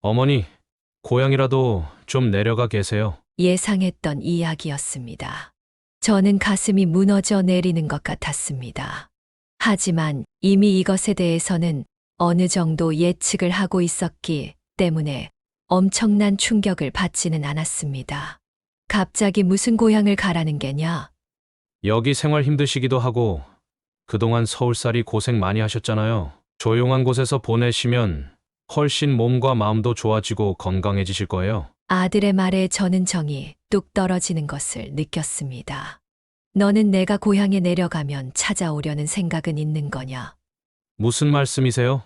어머니, 고향이라도 좀 내려가 계세요. 예상했던 이야기였습니다. 저는 가슴이 무너져 내리는 것 같았습니다. 하지만 이미 이것에 대해서는 어느 정도 예측을 하고 있었기 때문에 엄청난 충격을 받지는 않았습니다. 갑자기 무슨 고향을 가라는 게냐? 여기 생활 힘드시기도 하고 그동안 서울살이 고생 많이 하셨잖아요. 조용한 곳에서 보내시면 훨씬 몸과 마음도 좋아지고 건강해지실 거예요. 아들의 말에 저는 정이 뚝 떨어지는 것을 느꼈습니다. 너는 내가 고향에 내려가면 찾아오려는 생각은 있는 거냐? 무슨 말씀이세요?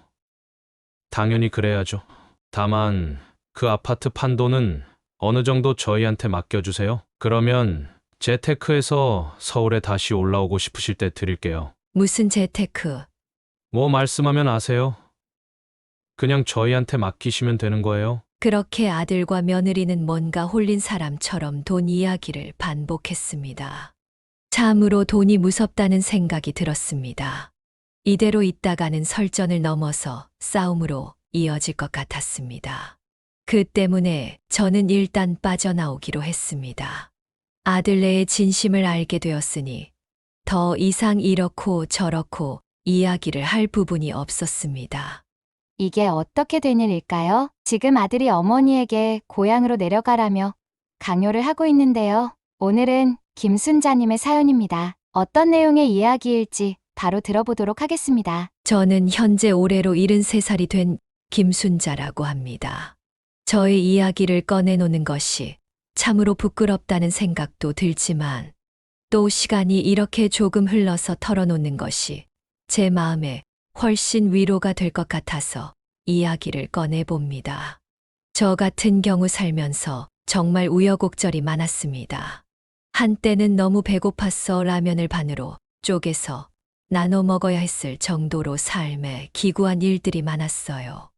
당연히 그래야죠. 다만 그 아파트 판도는 어느 정도 저희한테 맡겨주세요. 그러면 재테크해서 서울에 다시 올라오고 싶으실 때 드릴게요. 무슨 재테크? 뭐 말씀하면 아세요? 그냥 저희한테 맡기시면 되는 거예요. 그렇게 아들과 며느리는 뭔가 홀린 사람처럼 돈 이야기를 반복했습니다. 참으로 돈이 무섭다는 생각이 들었습니다. 이대로 있다가는 설전을 넘어서 싸움으로 이어질 것 같았습니다. 그 때문에 저는 일단 빠져나오기로 했습니다. 아들네의 진심을 알게 되었으니 더 이상 이렇고 저렇고 이야기를 할 부분이 없었습니다. 이게 어떻게 된 일일까요? 지금 아들이 어머니에게 고향으로 내려가라며 강요를 하고 있는데요. 오늘은 김순자님의 사연입니다. 어떤 내용의 이야기일지 바로 들어보도록 하겠습니다. 저는 현재 올해로 73살이 된 김순자라고 합니다. 저의 이야기를 꺼내놓는 것이 참으로 부끄럽다는 생각도 들지만 또 시간이 이렇게 조금 흘러서 털어놓는 것이 제 마음에 훨씬 위로가 될 것 같아서 이야기를 꺼내봅니다. 저 같은 경우 살면서 정말 우여곡절이 많았습니다. 한때는 너무 배고팠어 라면을 반으로 쪼개서 나눠 먹어야 했을 정도로 삶에 기구한 일들이 많았어요.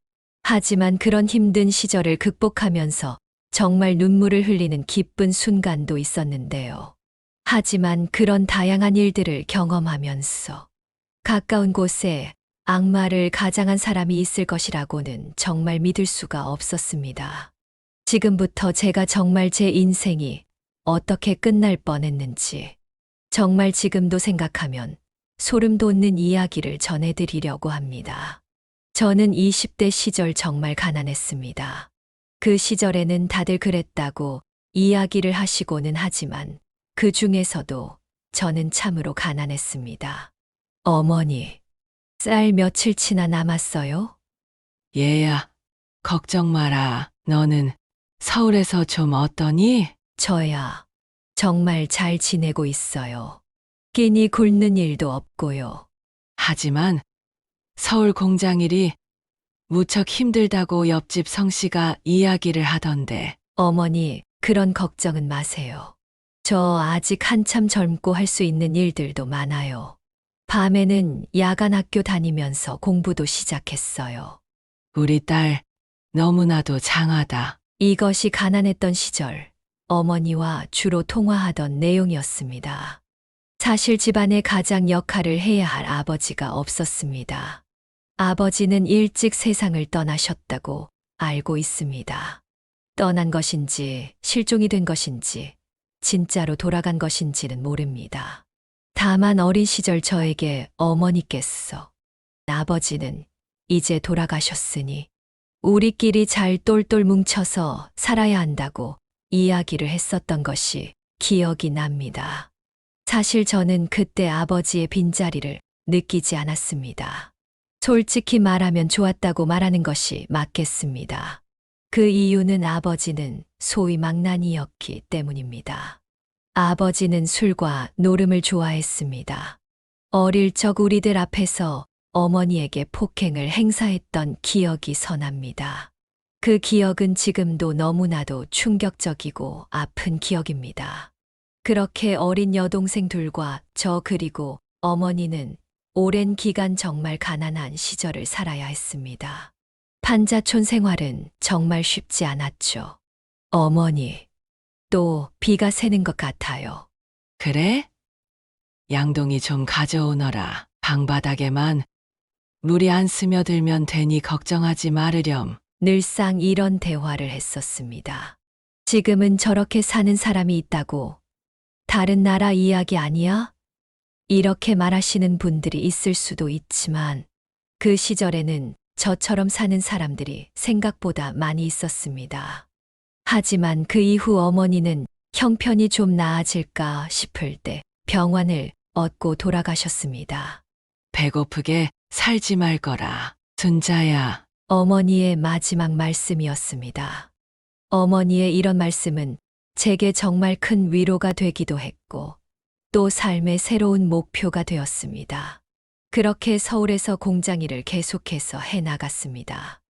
하지만 그런 힘든 시절을 극복하면서 정말 눈물을 흘리는 기쁜 순간도 있었는데요. 하지만 그런 다양한 일들을 경험하면서 가까운 곳에 악마를 가장한 사람이 있을 것이라고는 정말 믿을 수가 없었습니다. 지금부터 제가 정말 제 인생이 어떻게 끝날 뻔했는지 정말 지금도 생각하면 소름 돋는 이야기를 전해드리려고 합니다. 저는 20대 시절 정말 가난했습니다. 그 시절에는 다들 그랬다고 이야기를 하시고는 하지만 그 중에서도 저는 참으로 가난했습니다. 어머니, 쌀 며칠치나 남았어요? 얘야, 걱정 마라. 너는 서울에서 좀 어떠니? 저야 정말 잘 지내고 있어요. 끼니 굶는 일도 없고요. 하지만 서울 공장 일이 무척 힘들다고 옆집 성씨가 이야기를 하던데. 어머니, 그런 걱정은 마세요. 저 아직 한참 젊고 할 수 있는 일들도 많아요. 밤에는 야간 학교 다니면서 공부도 시작했어요. 우리 딸 너무나도 장하다. 이것이 가난했던 시절 어머니와 주로 통화하던 내용이었습니다. 사실 집안의 가장 역할을 해야 할 아버지가 없었습니다. 아버지는 일찍 세상을 떠나셨다고 알고 있습니다. 떠난 것인지 실종이 된 것인지 진짜로 돌아간 것인지는 모릅니다. 다만 어린 시절 저에게 어머니께서 아버지는 이제 돌아가셨으니 우리끼리 잘 똘똘 뭉쳐서 살아야 한다고 이야기를 했었던 것이 기억이 납니다. 사실 저는 그때 아버지의 빈자리를 느끼지 않았습니다. 솔직히 말하면 좋았다고 말하는 것이 맞겠습니다. 그 이유는 아버지는 소위 망나니였기 때문입니다. 아버지는 술과 노름을 좋아했습니다. 어릴 적 우리들 앞에서 어머니에게 폭행을 행사했던 기억이 선합니다. 그 기억은 지금도 너무나도 충격적이고 아픈 기억입니다. 그렇게 어린 여동생 둘과 저 그리고 어머니는 오랜 기간 정말 가난한 시절을 살아야 했습니다. 판자촌 생활은 정말 쉽지 않았죠. 어머니, 또 비가 새는 것 같아요. 그래? 양동이 좀 가져오너라. 방바닥에만 물이 안 스며들면 되니 걱정하지 말으렴. 늘상 이런 대화를 했었습니다. 지금은 저렇게 사는 사람이 있다고? 다른 나라 이야기 아니야? 이렇게 말하시는 분들이 있을 수도 있지만 그 시절에는 저처럼 사는 사람들이 생각보다 많이 있었습니다. 하지만 그 이후 어머니는 형편이 좀 나아질까 싶을 때 병환을 얻고 돌아가셨습니다. 배고프게 살지 말 거라. 순자야, 어머니의 마지막 말씀이었습니다. 어머니의 이런 말씀은 제게 정말 큰 위로가 되기도 했고 또 삶의 새로운 목표가 되었습니다. 그렇게 서울에서 공장 일을 계속해서 해나갔습니다.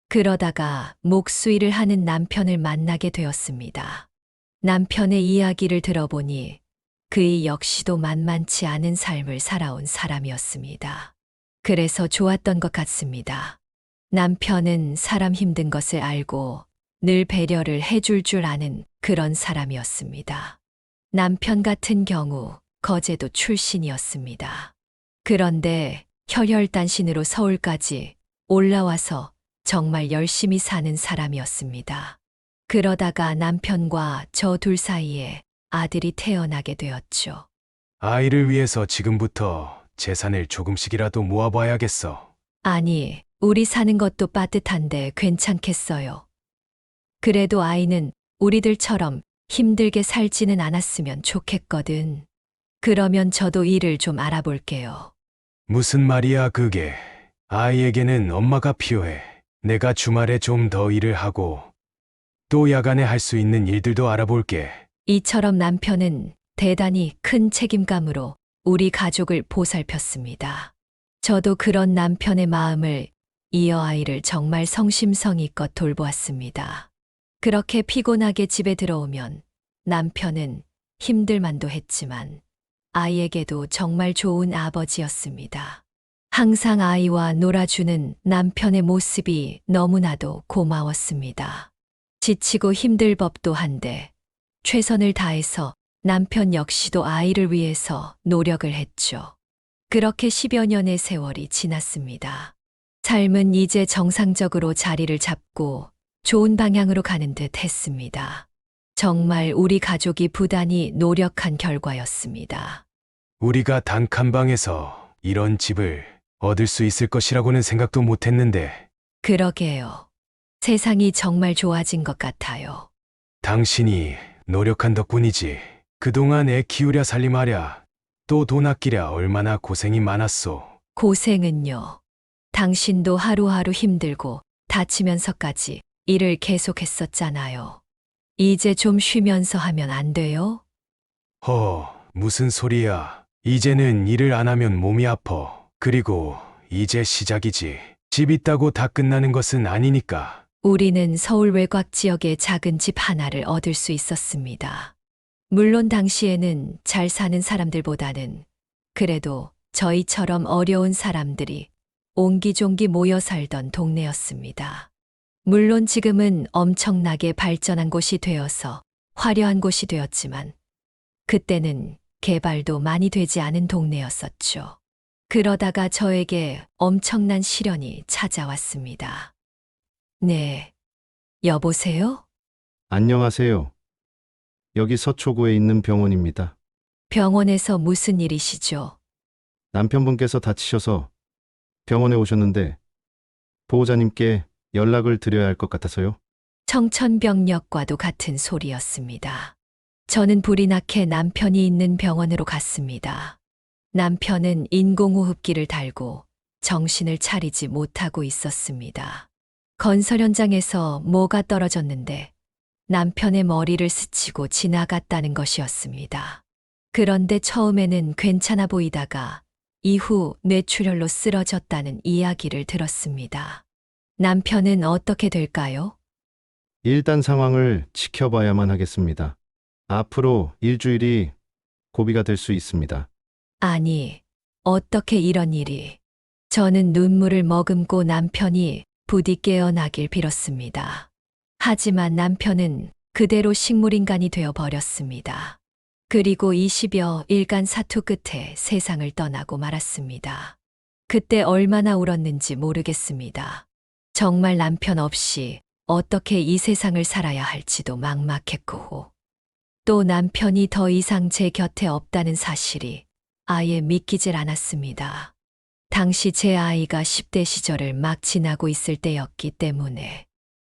그러다가 목수일을 하는 남편을 만나게 되었습니다. 남편의 이야기를 들어보니 그이 역시도 만만치 않은 삶을 살아온 사람이었습니다. 그래서 좋았던 것 같습니다. 남편은 사람 힘든 것을 알고 늘 배려를 해줄 줄 아는 그런 사람이었습니다. 남편 같은 경우 거제도 출신이었습니다. 그런데 혈혈단신으로 서울까지 올라와서 정말 열심히 사는 사람이었습니다. 그러다가 남편과 저 둘 사이에 아들이 태어나게 되었죠. 아이를 위해서 지금부터 재산을 조금씩이라도 모아봐야겠어. 아니, 우리 사는 것도 빠듯한데 괜찮겠어요. 그래도 아이는 우리들처럼 힘들게 살지는 않았으면 좋겠거든. 그러면 저도 일을 좀 알아볼게요. 무슨 말이야, 그게. 아이에게는 엄마가 필요해. 내가 주말에 좀 더 일을 하고 또 야간에 할 수 있는 일들도 알아볼게. 이처럼 남편은 대단히 큰 책임감으로 우리 가족을 보살폈습니다. 저도 그런 남편의 마음을 이어 아이를 정말 성심성의껏 돌보았습니다. 그렇게 피곤하게 집에 들어오면 남편은 힘들만도 했지만 아이에게도 정말 좋은 아버지였습니다. 항상 아이와 놀아주는 남편의 모습이 너무나도 고마웠습니다. 지치고 힘들 법도 한데 최선을 다해서 남편 역시도 아이를 위해서 노력을 했죠. 그렇게 10여 년의 세월이 지났습니다. 삶은 이제 정상적으로 자리를 잡고 좋은 방향으로 가는 듯 했습니다. 정말 우리 가족이 부단히 노력한 결과였습니다. 우리가 단칸방에서 이런 집을 얻을 수 있을 것이라고는 생각도 못했는데 그러게요. 세상이 정말 좋아진 것 같아요. 당신이 노력한 덕분이지. 그동안 애 키우랴 살림하랴 또 돈 아끼랴 얼마나 고생이 많았소. 고생은요. 당신도 하루하루 힘들고 다치면서까지 일을 계속했었잖아요. 이제 좀 쉬면서 하면 안 돼요? 무슨 소리야. 이제는 일을 안 하면 몸이 아파. 그리고 이제 시작이지. 집 있다고 다 끝나는 것은 아니니까. 우리는 서울 외곽 지역의 작은 집 하나를 얻을 수 있었습니다. 물론 당시에는 잘 사는 사람들보다는 그래도 저희처럼 어려운 사람들이 옹기종기 모여 살던 동네였습니다. 물론 지금은 엄청나게 발전한 곳이 되어서 화려한 곳이 되었지만 그때는 개발도 많이 되지 않은 동네였었죠. 그러다가 저에게 엄청난 시련이 찾아왔습니다. 네, 여보세요? 안녕하세요. 여기 서초구에 있는 병원입니다. 병원에서 무슨 일이시죠? 남편분께서 다치셔서 병원에 오셨는데 보호자님께 연락을 드려야 할 것 같아서요. 청천벽력과도 같은 소리였습니다. 저는 불이 나게 남편이 있는 병원으로 갔습니다. 남편은 인공호흡기를 달고 정신을 차리지 못하고 있었습니다. 건설 현장에서 뭐가 떨어졌는데 남편의 머리를 스치고 지나갔다는 것이었습니다. 그런데 처음에는 괜찮아 보이다가 이후 뇌출혈로 쓰러졌다는 이야기를 들었습니다. 남편은 어떻게 될까요? 일단 상황을 지켜봐야만 하겠습니다. 앞으로 일주일이 고비가 될 수 있습니다. 아니, 어떻게 이런 일이. 저는 눈물을 머금고 남편이 부디 깨어나길 빌었습니다. 하지만 남편은 그대로 식물인간이 되어 버렸습니다. 그리고 20여 일간 사투 끝에 세상을 떠나고 말았습니다. 그때 얼마나 울었는지 모르겠습니다. 정말 남편 없이 어떻게 이 세상을 살아야 할지도 막막했고, 또 남편이 더 이상 제 곁에 없다는 사실이 아예 믿기질 않았습니다. 당시 제 아이가 10대 시절을 막 지나고 있을 때였기 때문에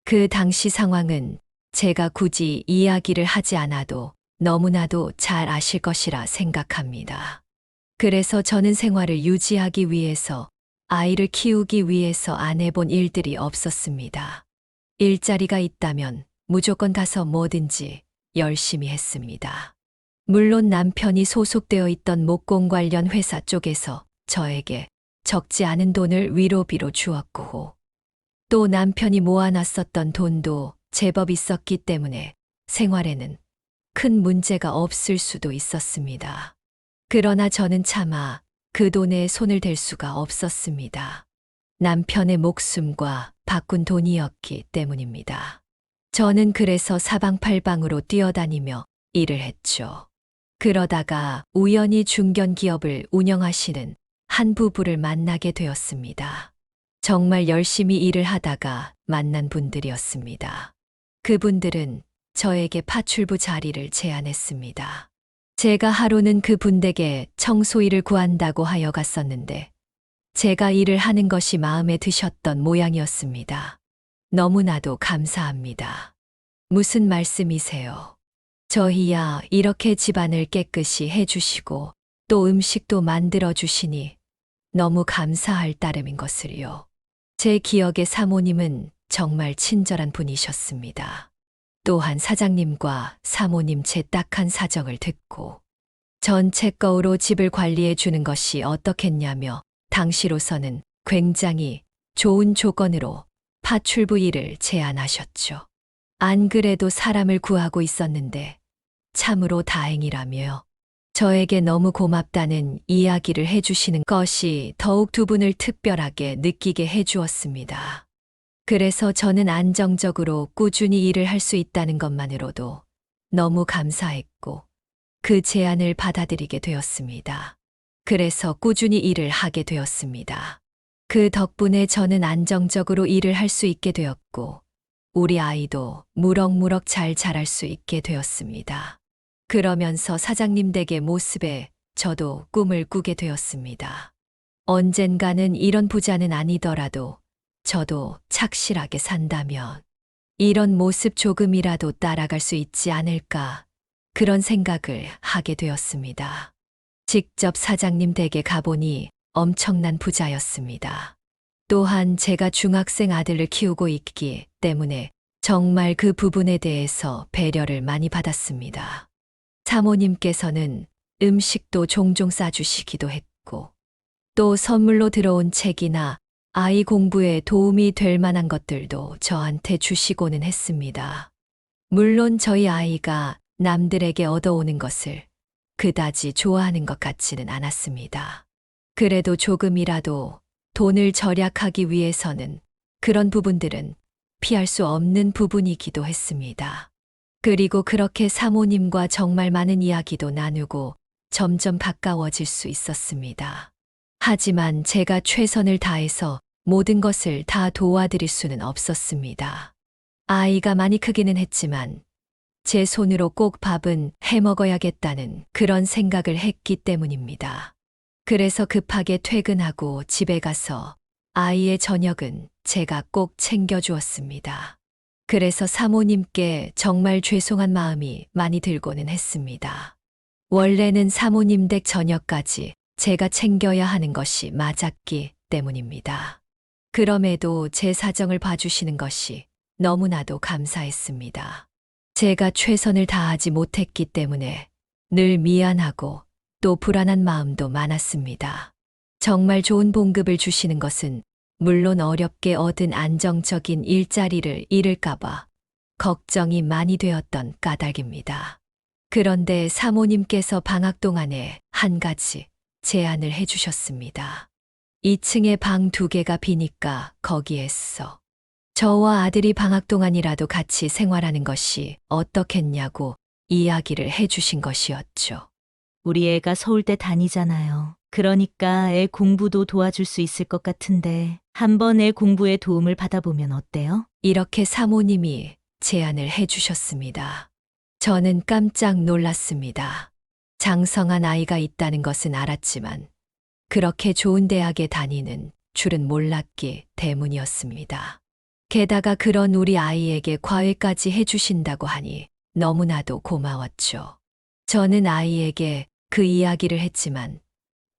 그 당시 상황은 제가 굳이 이야기를 하지 않아도 너무나도 잘 아실 것이라 생각합니다. 그래서 저는 생활을 유지하기 위해서, 아이를 키우기 위해서 안 해본 일들이 없었습니다. 일자리가 있다면 무조건 가서 뭐든지 열심히 했습니다. 물론 남편이 소속되어 있던 목공 관련 회사 쪽에서 저에게 적지 않은 돈을 위로비로 주었고, 또 남편이 모아놨었던 돈도 제법 있었기 때문에 생활에는 큰 문제가 없을 수도 있었습니다. 그러나 저는 차마 그 돈에 손을 댈 수가 없었습니다. 남편의 목숨과 바꾼 돈이었기 때문입니다. 저는 그래서 사방팔방으로 뛰어다니며 일을 했죠. 그러다가 우연히 중견기업을 운영하시는 한 부부를 만나게 되었습니다. 정말 열심히 일을 하다가 만난 분들이었습니다. 그분들은 저에게 파출부 자리를 제안했습니다. 제가 하루는 그분 댁에 청소 일을 구한다고 하여 갔었는데, 제가 일을 하는 것이 마음에 드셨던 모양이었습니다. 너무나도 감사합니다. 무슨 말씀이세요? 저희야 이렇게 집안을 깨끗이 해주시고 또 음식도 만들어 주시니 너무 감사할 따름인 것을요. 제 기억에 사모님은 정말 친절한 분이셨습니다. 또한 사장님과 사모님 제 딱한 사정을 듣고 전체 거으로 집을 관리해 주는 것이 어떻겠냐며 당시로서는 굉장히 좋은 조건으로 파출부 일을 제안하셨죠. 안 그래도 사람을 구하고 있었는데 참으로 다행이라며 저에게 너무 고맙다는 이야기를 해주시는 것이 더욱 두 분을 특별하게 느끼게 해주었습니다. 그래서 저는 안정적으로 꾸준히 일을 할 수 있다는 것만으로도 너무 감사했고 그 제안을 받아들이게 되었습니다. 그래서 꾸준히 일을 하게 되었습니다. 그 덕분에 저는 안정적으로 일을 할 수 있게 되었고 우리 아이도 무럭무럭 잘 자랄 수 있게 되었습니다. 그러면서 사장님 댁의 모습에 저도 꿈을 꾸게 되었습니다. 언젠가는 이런 부자는 아니더라도 저도 착실하게 산다면 이런 모습 조금이라도 따라갈 수 있지 않을까, 그런 생각을 하게 되었습니다. 직접 사장님 댁에 가보니 엄청난 부자였습니다. 또한 제가 중학생 아들을 키우고 있기 때문에 정말 그 부분에 대해서 배려를 많이 받았습니다. 사모님께서는 음식도 종종 싸주시기도 했고, 또 선물로 들어온 책이나 아이 공부에 도움이 될 만한 것들도 저한테 주시고는 했습니다. 물론 저희 아이가 남들에게 얻어오는 것을 그다지 좋아하는 것 같지는 않았습니다. 그래도 조금이라도 돈을 절약하기 위해서는 그런 부분들은 피할 수 없는 부분이기도 했습니다. 그리고 그렇게 사모님과 정말 많은 이야기도 나누고 점점 가까워질 수 있었습니다. 하지만 제가 최선을 다해서 모든 것을 다 도와드릴 수는 없었습니다. 아이가 많이 크기는 했지만 제 손으로 꼭 밥은 해 먹어야겠다는 그런 생각을 했기 때문입니다. 그래서 급하게 퇴근하고 집에 가서 아이의 저녁은 제가 꼭 챙겨주었습니다. 그래서 사모님께 정말 죄송한 마음이 많이 들고는 했습니다. 원래는 사모님 댁 저녁까지 제가 챙겨야 하는 것이 맞았기 때문입니다. 그럼에도 제 사정을 봐주시는 것이 너무나도 감사했습니다. 제가 최선을 다하지 못했기 때문에 늘 미안하고 또 불안한 마음도 많았습니다. 정말 좋은 봉급을 주시는 것은 물론 어렵게 얻은 안정적인 일자리를 잃을까봐 걱정이 많이 되었던 까닭입니다. 그런데 사모님께서 방학 동안에 한 가지 제안을 해주셨습니다. 2층에 방 2개가 비니까 거기에서 저와 아들이 방학 동안이라도 같이 생활하는 것이 어떻겠냐고 이야기를 해주신 것이었죠. 우리 애가 서울대 다니잖아요. 그러니까 애 공부도 도와줄 수 있을 것 같은데 한번 애 공부에 도움을 받아보면 어때요? 이렇게 사모님이 제안을 해주셨습니다. 저는 깜짝 놀랐습니다. 장성한 아이가 있다는 것은 알았지만 그렇게 좋은 대학에 다니는 줄은 몰랐기 때문이었습니다. 게다가 그런 우리 아이에게 과외까지 해주신다고 하니 너무나도 고마웠죠. 저는 아이에게 그 이야기를 했지만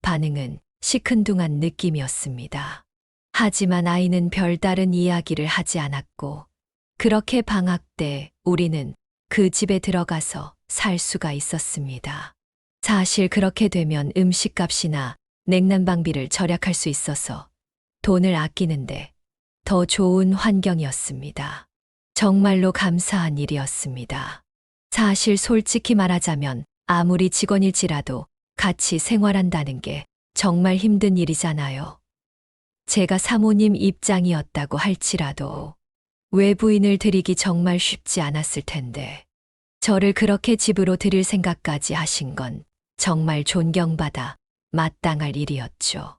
반응은 시큰둥한 느낌이었습니다. 하지만 아이는 별다른 이야기를 하지 않았고 그렇게 방학 때 우리는 그 집에 들어가서 살 수가 있었습니다. 사실 그렇게 되면 음식값이나 냉난방비를 절약할 수 있어서 돈을 아끼는데 더 좋은 환경이었습니다. 정말로 감사한 일이었습니다. 사실 솔직히 말하자면 아무리 직원일지라도 같이 생활한다는 게 정말 힘든 일이잖아요. 제가 사모님 입장이었다고 할지라도 외부인을 들이기 정말 쉽지 않았을 텐데 저를 그렇게 집으로 들일 생각까지 하신 건 정말 존경받아 마땅할 일이었죠.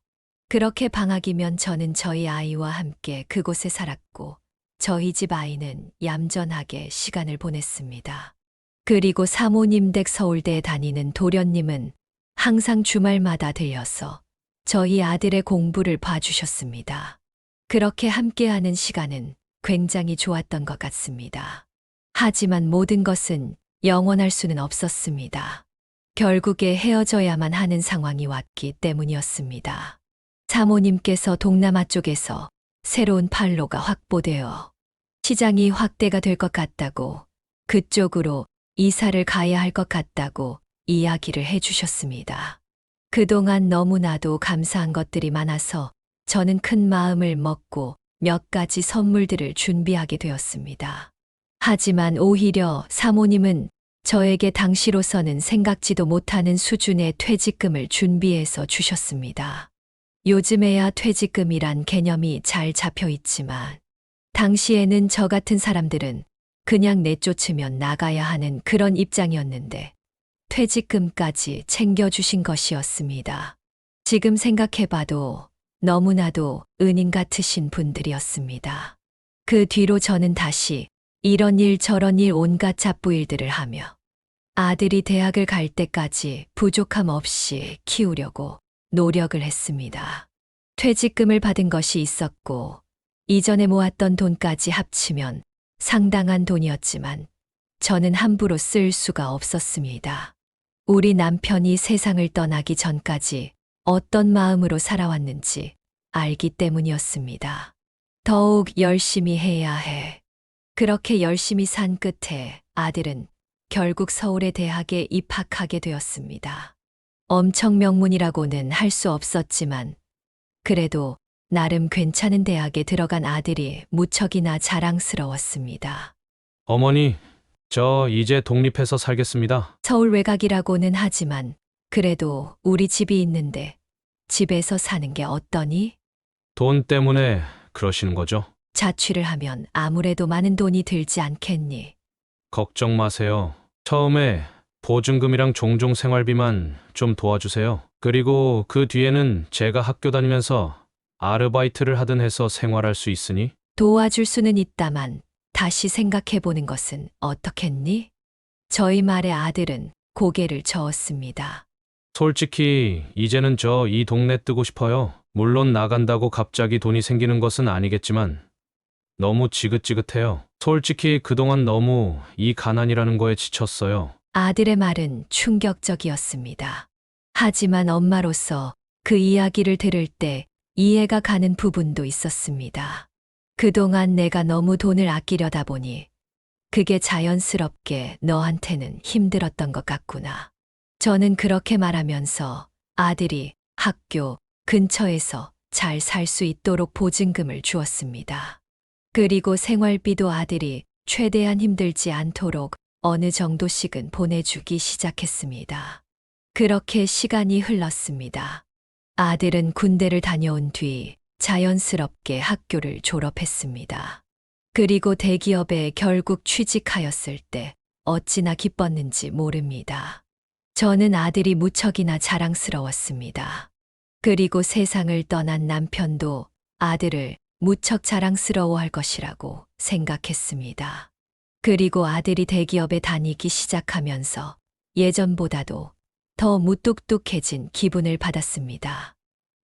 그렇게 방학이면 저는 저희 아이와 함께 그곳에 살았고 저희 집 아이는 얌전하게 시간을 보냈습니다. 그리고 사모님 댁 서울대에 다니는 도련님은 항상 주말마다 들려서 저희 아들의 공부를 봐주셨습니다. 그렇게 함께하는 시간은 굉장히 좋았던 것 같습니다. 하지만 모든 것은 영원할 수는 없었습니다. 결국에 헤어져야만 하는 상황이 왔기 때문이었습니다. 사모님께서 동남아 쪽에서 새로운 판로가 확보되어 시장이 확대가 될 것 같다고 그쪽으로 이사를 가야 할 것 같다고 이야기를 해주셨습니다. 그동안 너무나도 감사한 것들이 많아서 저는 큰 마음을 먹고 몇 가지 선물들을 준비하게 되었습니다. 하지만 오히려 사모님은 저에게 당시로서는 생각지도 못하는 수준의 퇴직금을 준비해서 주셨습니다. 요즘에야 퇴직금이란 개념이 잘 잡혀 있지만 당시에는 저 같은 사람들은 그냥 내쫓으면 나가야 하는 그런 입장이었는데 퇴직금까지 챙겨주신 것이었습니다. 지금 생각해봐도 너무나도 은인 같으신 분들이었습니다. 그 뒤로 저는 다시 이런 일 저런 일 온갖 잡부일들을 하며 아들이 대학을 갈 때까지 부족함 없이 키우려고 노력을 했습니다. 퇴직금을 받은 것이 있었고 이전에 모았던 돈까지 합치면 상당한 돈이었지만 저는 함부로 쓸 수가 없었습니다. 우리 남편이 세상을 떠나기 전까지 어떤 마음으로 살아왔는지 알기 때문이었습니다. 더욱 열심히 해야 해. 그렇게 열심히 산 끝에 아들은 결국 서울의 대학에 입학하게 되었습니다. 엄청 명문이라고는 할 수 없었지만 그래도 나름 괜찮은 대학에 들어간 아들이 무척이나 자랑스러웠습니다. 어머니, 저 이제 독립해서 살겠습니다. 서울 외곽이라고는 하지만 그래도 우리 집이 있는데 집에서 사는 게 어떠니? 돈 때문에 그러시는 거죠? 자취를 하면 아무래도 많은 돈이 들지 않겠니? 걱정 마세요. 처음에 보증금이랑 종종 생활비만 좀 도와주세요. 그리고 그 뒤에는 제가 학교 다니면서 아르바이트를 하든 해서 생활할 수 있으니 도와줄 수는 있다만 다시 생각해보는 것은 어떻겠니? 저희 말에 아들은 고개를 저었습니다. 솔직히 이제는 저 이 동네 뜨고 싶어요. 물론 나간다고 갑자기 돈이 생기는 것은 아니겠지만 너무 지긋지긋해요. 솔직히 그동안 너무 이 가난이라는 거에 지쳤어요. 아들의 말은 충격적이었습니다. 하지만 엄마로서 그 이야기를 들을 때 이해가 가는 부분도 있었습니다. 그동안 내가 너무 돈을 아끼려다 보니 그게 자연스럽게 너한테는 힘들었던 것 같구나. 저는 그렇게 말하면서 아들이 학교 근처에서 잘 살 수 있도록 보증금을 주었습니다. 그리고 생활비도 아들이 최대한 힘들지 않도록 어느 정도씩은 보내주기 시작했습니다. 그렇게 시간이 흘렀습니다. 아들은 군대를 다녀온 뒤 자연스럽게 학교를 졸업했습니다. 그리고 대기업에 결국 취직하였을 때 어찌나 기뻤는지 모릅니다. 저는 아들이 무척이나 자랑스러웠습니다. 그리고 세상을 떠난 남편도 아들을 무척 자랑스러워할 것이라고 생각했습니다. 그리고 아들이 대기업에 다니기 시작하면서 예전보다도 더 무뚝뚝해진 기분을 받았습니다.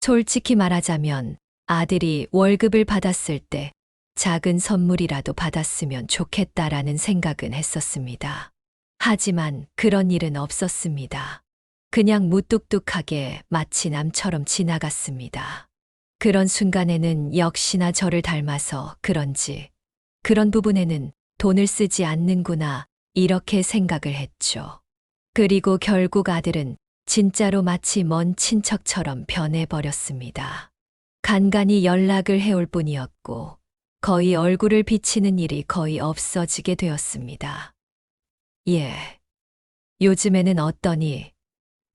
솔직히 말하자면 아들이 월급을 받았을 때 작은 선물이라도 받았으면 좋겠다라는 생각은 했었습니다. 하지만 그런 일은 없었습니다. 그냥 무뚝뚝하게 마치 남처럼 지나갔습니다. 그런 순간에는 역시나 저를 닮아서 그런지 그런 부분에는 돈을 쓰지 않는구나 이렇게 생각을 했죠. 그리고 결국 아들은 진짜로 마치 먼 친척처럼 변해버렸습니다. 간간히 연락을 해올 뿐이었고 거의 얼굴을 비치는 일이 거의 없어지게 되었습니다. 예. 요즘에는 어떠니?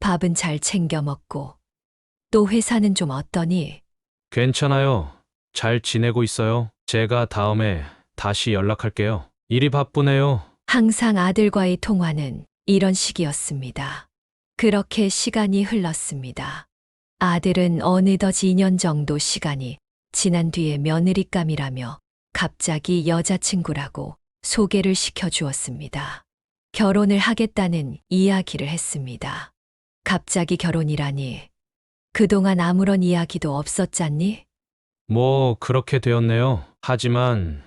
밥은 잘 챙겨 먹고 또 회사는 좀 어떠니? 괜찮아요. 잘 지내고 있어요. 제가 다음에 다시 연락할게요. 일이 바쁘네요. 항상 아들과의 통화는 이런 식이었습니다. 그렇게 시간이 흘렀습니다. 아들은 어느덧 2년 정도 시간이 지난 뒤에 며느리감이라며 갑자기 여자친구라고 소개를 시켜주었습니다. 결혼을 하겠다는 이야기를 했습니다. 갑자기 결혼이라니. 그동안 아무런 이야기도 없었잖니? 뭐 그렇게 되었네요. 하지만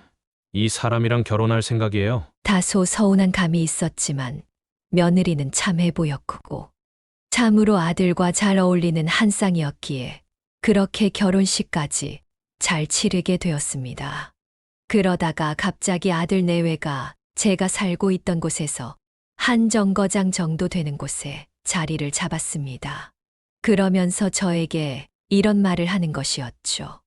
이 사람이랑 결혼할 생각이에요. 다소 서운한 감이 있었지만 며느리는 참해 보였고 참으로 아들과 잘 어울리는 한 쌍이었기에 그렇게 결혼식까지 잘 치르게 되었습니다. 그러다가 갑자기 아들 내외가 제가 살고 있던 곳에서 한 정거장 정도 되는 곳에 자리를 잡았습니다. 그러면서 저에게 이런 말을 하는 것이었죠.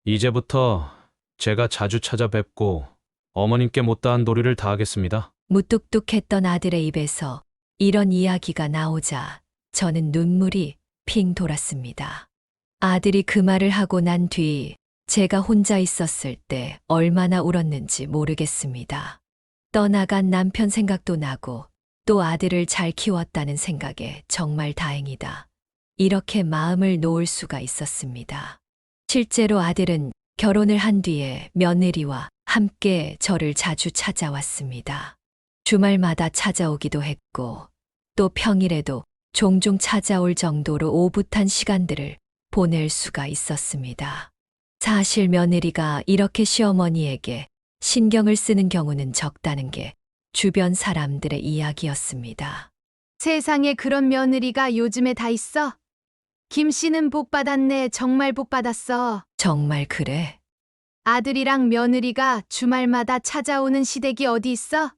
이제부터 제가 자주 찾아뵙고 어머님께 못다한 도리를 다하겠습니다. 무뚝뚝했던 아들의 입에서 이런 이야기가 나오자 저는 눈물이 핑 돌았습니다. 아들이 그 말을 하고 난 뒤 제가 혼자 있었을 때 얼마나 울었는지 모르겠습니다. 떠나간 남편 생각도 나고 또 아들을 잘 키웠다는 생각에 정말 다행이다. 이렇게 마음을 놓을 수가 있었습니다. 실제로 아들은 결혼을 한 뒤에 며느리와 함께 저를 자주 찾아왔습니다. 주말마다 찾아오기도 했고 또 평일에도 종종 찾아올 정도로 오붓한 시간들을 보낼 수가 있었습니다. 사실 며느리가 이렇게 시어머니에게 신경을 쓰는 경우는 적다는 게 주변 사람들의 이야기였습니다. 세상에 그런 며느리가 요즘에 다 있어? 김 씨는 복 받았네. 정말 복 받았어. 정말 그래? 아들이랑 며느리가 주말마다 찾아오는 시댁이 어디 있어?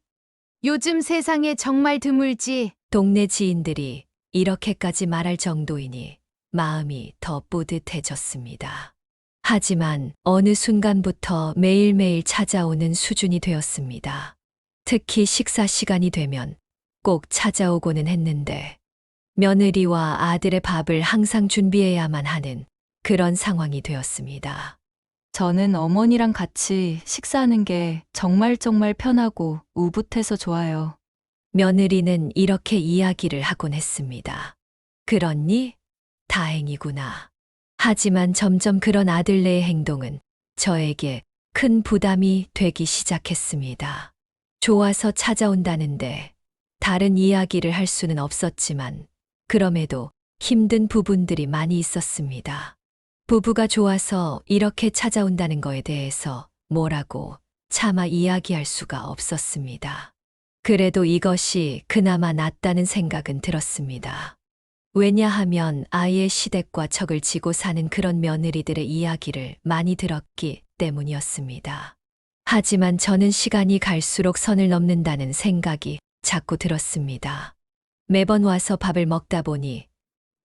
요즘 세상에 정말 드물지. 동네 지인들이 이렇게까지 말할 정도이니 마음이 더 뿌듯해졌습니다. 하지만 어느 순간부터 매일매일 찾아오는 수준이 되었습니다. 특히 식사 시간이 되면 꼭 찾아오고는 했는데 며느리와 아들의 밥을 항상 준비해야만 하는 그런 상황이 되었습니다. 저는 어머니랑 같이 식사하는 게 정말 편하고 우붓해서 좋아요. 며느리는 이렇게 이야기를 하곤 했습니다. 그렇니? 다행이구나. 하지만 점점 그런 아들네의 행동은 저에게 큰 부담이 되기 시작했습니다. 좋아서 찾아온다는데 다른 이야기를 할 수는 없었지만 그럼에도 힘든 부분들이 많이 있었습니다. 부부가 좋아서 이렇게 찾아온다는 거에 대해서 뭐라고 차마 이야기할 수가 없었습니다. 그래도 이것이 그나마 낫다는 생각은 들었습니다. 왜냐하면 아이의 시댁과 척을 지고 사는 그런 며느리들의 이야기를 많이 들었기 때문이었습니다. 하지만 저는 시간이 갈수록 선을 넘는다는 생각이 자꾸 들었습니다. 매번 와서 밥을 먹다 보니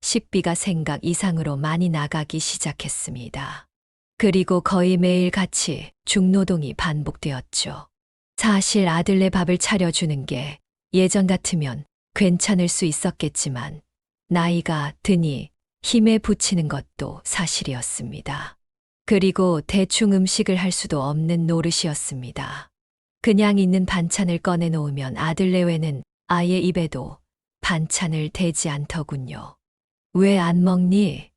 식비가 생각 이상으로 많이 나가기 시작했습니다. 그리고 거의 매일 같이 중노동이 반복되었죠. 사실 아들네 밥을 차려주는 게 예전 같으면 괜찮을 수 있었겠지만 나이가 드니 힘에 부치는 것도 사실이었습니다. 그리고 대충 음식을 할 수도 없는 노릇이었습니다. 그냥 있는 반찬을 꺼내 놓으면 아들 내외는 아예 입에도 반찬을 대지 않더군요. 왜 안 먹니?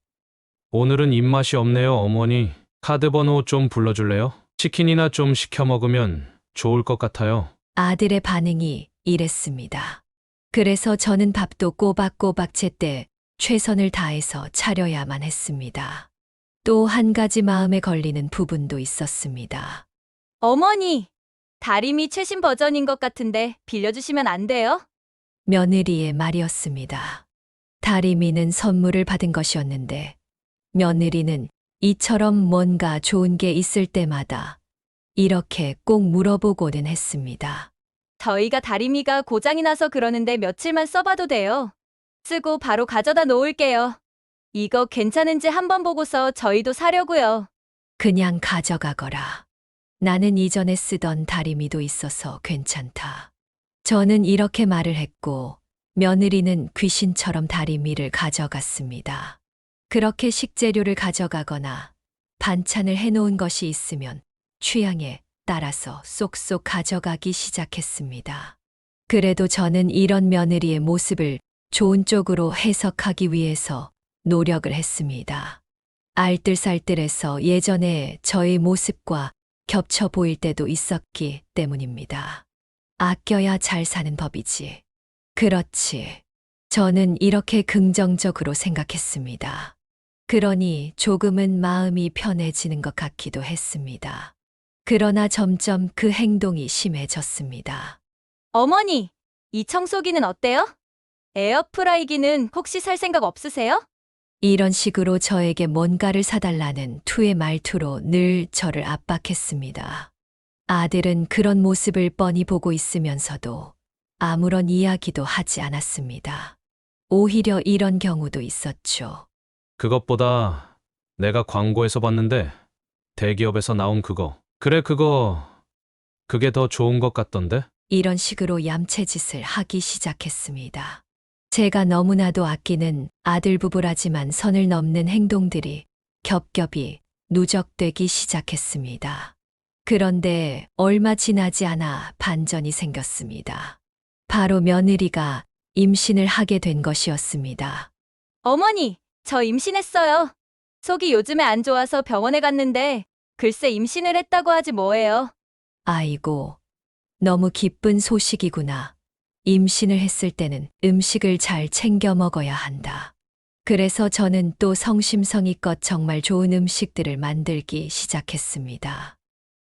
오늘은 입맛이 없네요, 어머니. 카드 번호 좀 불러줄래요? 치킨이나 좀 시켜 먹으면 좋을 것 같아요. 아들의 반응이 이랬습니다. 그래서 저는 밥도 꼬박꼬박 제때 최선을 다해서 차려야만 했습니다. 또 한 가지 마음에 걸리는 부분도 있었습니다. 어머니, 다리미 최신 버전인 것 같은데 빌려주시면 안 돼요? 며느리의 말이었습니다. 다리미는 선물을 받은 것이었는데 며느리는 이처럼 뭔가 좋은 게 있을 때마다 이렇게 꼭 물어보고는 했습니다. 저희가 다리미가 고장이 나서 그러는데 며칠만 써봐도 돼요. 쓰고 바로 가져다 놓을게요. 이거 괜찮은지 한번 보고서 저희도 사려고요. 그냥 가져가거라. 나는 이전에 쓰던 다리미도 있어서 괜찮다. 저는 이렇게 말을 했고 며느리는 귀신처럼 다리미를 가져갔습니다. 그렇게 식재료를 가져가거나 반찬을 해놓은 것이 있으면 취향에 따라서 쏙쏙 가져가기 시작했습니다. 그래도 저는 이런 며느리의 모습을 좋은 쪽으로 해석하기 위해서 노력을 했습니다. 알뜰살뜰해서 예전에 저의 모습과 겹쳐 보일 때도 있었기 때문입니다. 아껴야 잘 사는 법이지. 그렇지. 저는 이렇게 긍정적으로 생각했습니다. 그러니 조금은 마음이 편해지는 것 같기도 했습니다. 그러나 점점 그 행동이 심해졌습니다. 어머니, 이 청소기는 어때요? 에어프라이기는 혹시 살 생각 없으세요? 이런 식으로 저에게 뭔가를 사달라는 투의 말투로 늘 저를 압박했습니다. 아들은 그런 모습을 뻔히 보고 있으면서도 아무런 이야기도 하지 않았습니다. 오히려 이런 경우도 있었죠. 그것보다 내가 광고에서 봤는데 대기업에서 나온 그거. 그래, 그게 더 좋은 것 같던데? 이런 식으로 얌체짓을 하기 시작했습니다. 제가 너무나도 아끼는 아들 부부라지만 선을 넘는 행동들이 겹겹이 누적되기 시작했습니다. 그런데 얼마 지나지 않아 반전이 생겼습니다. 바로 며느리가 임신을 하게 된 것이었습니다. 어머니, 저 임신했어요. 속이 요즘에 안 좋아서 병원에 갔는데 글쎄 임신을 했다고 하지 뭐예요. 아이고, 너무 기쁜 소식이구나. 임신을 했을 때는 음식을 잘 챙겨 먹어야 한다. 그래서 저는 또 성심성의껏 정말 좋은 음식들을 만들기 시작했습니다.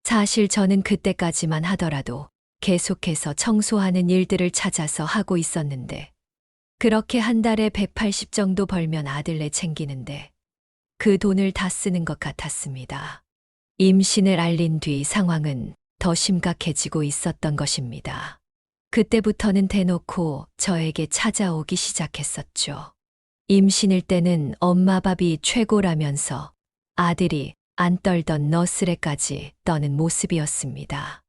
사실 저는 그때까지만 하더라도 계속해서 청소하는 일들을 찾아서 하고 있었는데, 그렇게 한 달에 180 정도 벌면 아들내 챙기는데 그 돈을 다 쓰는 것 같았습니다. 임신을 알린 뒤 상황은 더 심각해지고 있었던 것입니다. 그때부터는 대놓고 저에게 찾아오기 시작했었죠. 임신일 때는 엄마 밥이 최고라면서 아들이 안 떨던 너스레까지 떠는 모습이었습니다.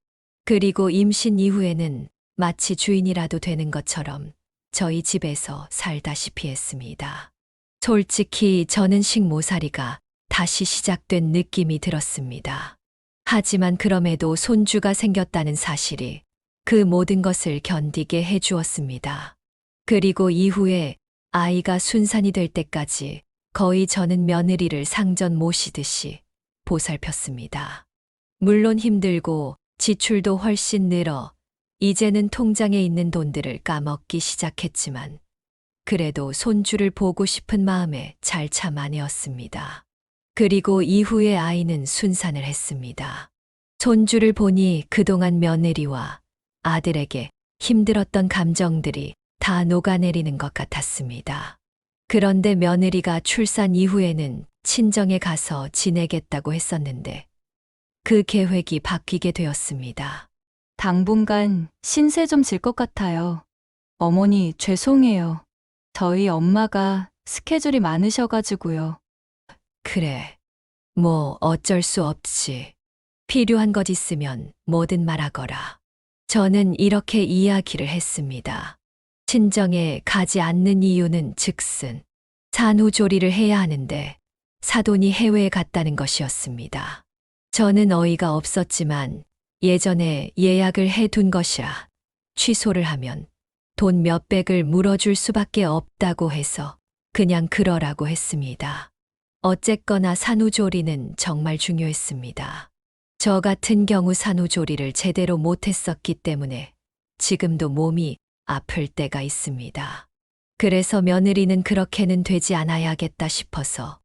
그리고 임신 이후에는 마치 주인이라도 되는 것처럼 저희 집에서 살다시피 했습니다. 솔직히 저는 식모살이가 다시 시작된 느낌이 들었습니다. 하지만 그럼에도 손주가 생겼다는 사실이 그 모든 것을 견디게 해주었습니다. 그리고 이후에 아이가 순산이 될 때까지 거의 저는 며느리를 상전 모시듯이 보살폈습니다. 물론 힘들고 지출도 훨씬 늘어 이제는 통장에 있는 돈들을 까먹기 시작했지만 그래도 손주를 보고 싶은 마음에 잘 참아내었습니다. 그리고 이후에 아이는 순산을 했습니다. 손주를 보니 그동안 며느리와 아들에게 힘들었던 감정들이 다 녹아내리는 것 같았습니다. 그런데 며느리가 출산 이후에는 친정에 가서 지내겠다고 했었는데 그 계획이 바뀌게 되었습니다. 당분간 신세 좀 질 것 같아요. 어머니, 죄송해요. 저희 엄마가 스케줄이 많으셔가지고요. 그래, 뭐 어쩔 수 없지. 필요한 것 있으면 뭐든 말하거라. 저는 이렇게 이야기를 했습니다. 친정에 가지 않는 이유는 즉슨 산후조리를 해야 하는데 사돈이 해외에 갔다는 것이었습니다. 저는 어이가 없었지만 예전에 예약을 해둔 것이라 취소를 하면 돈 몇백을 물어줄 수밖에 없다고 해서 그냥 그러라고 했습니다. 어쨌거나 산후조리는 정말 중요했습니다. 저 같은 경우 산후조리를 제대로 못했었기 때문에 지금도 몸이 아플 때가 있습니다. 그래서 며느리는 그렇게는 되지 않아야겠다 싶어서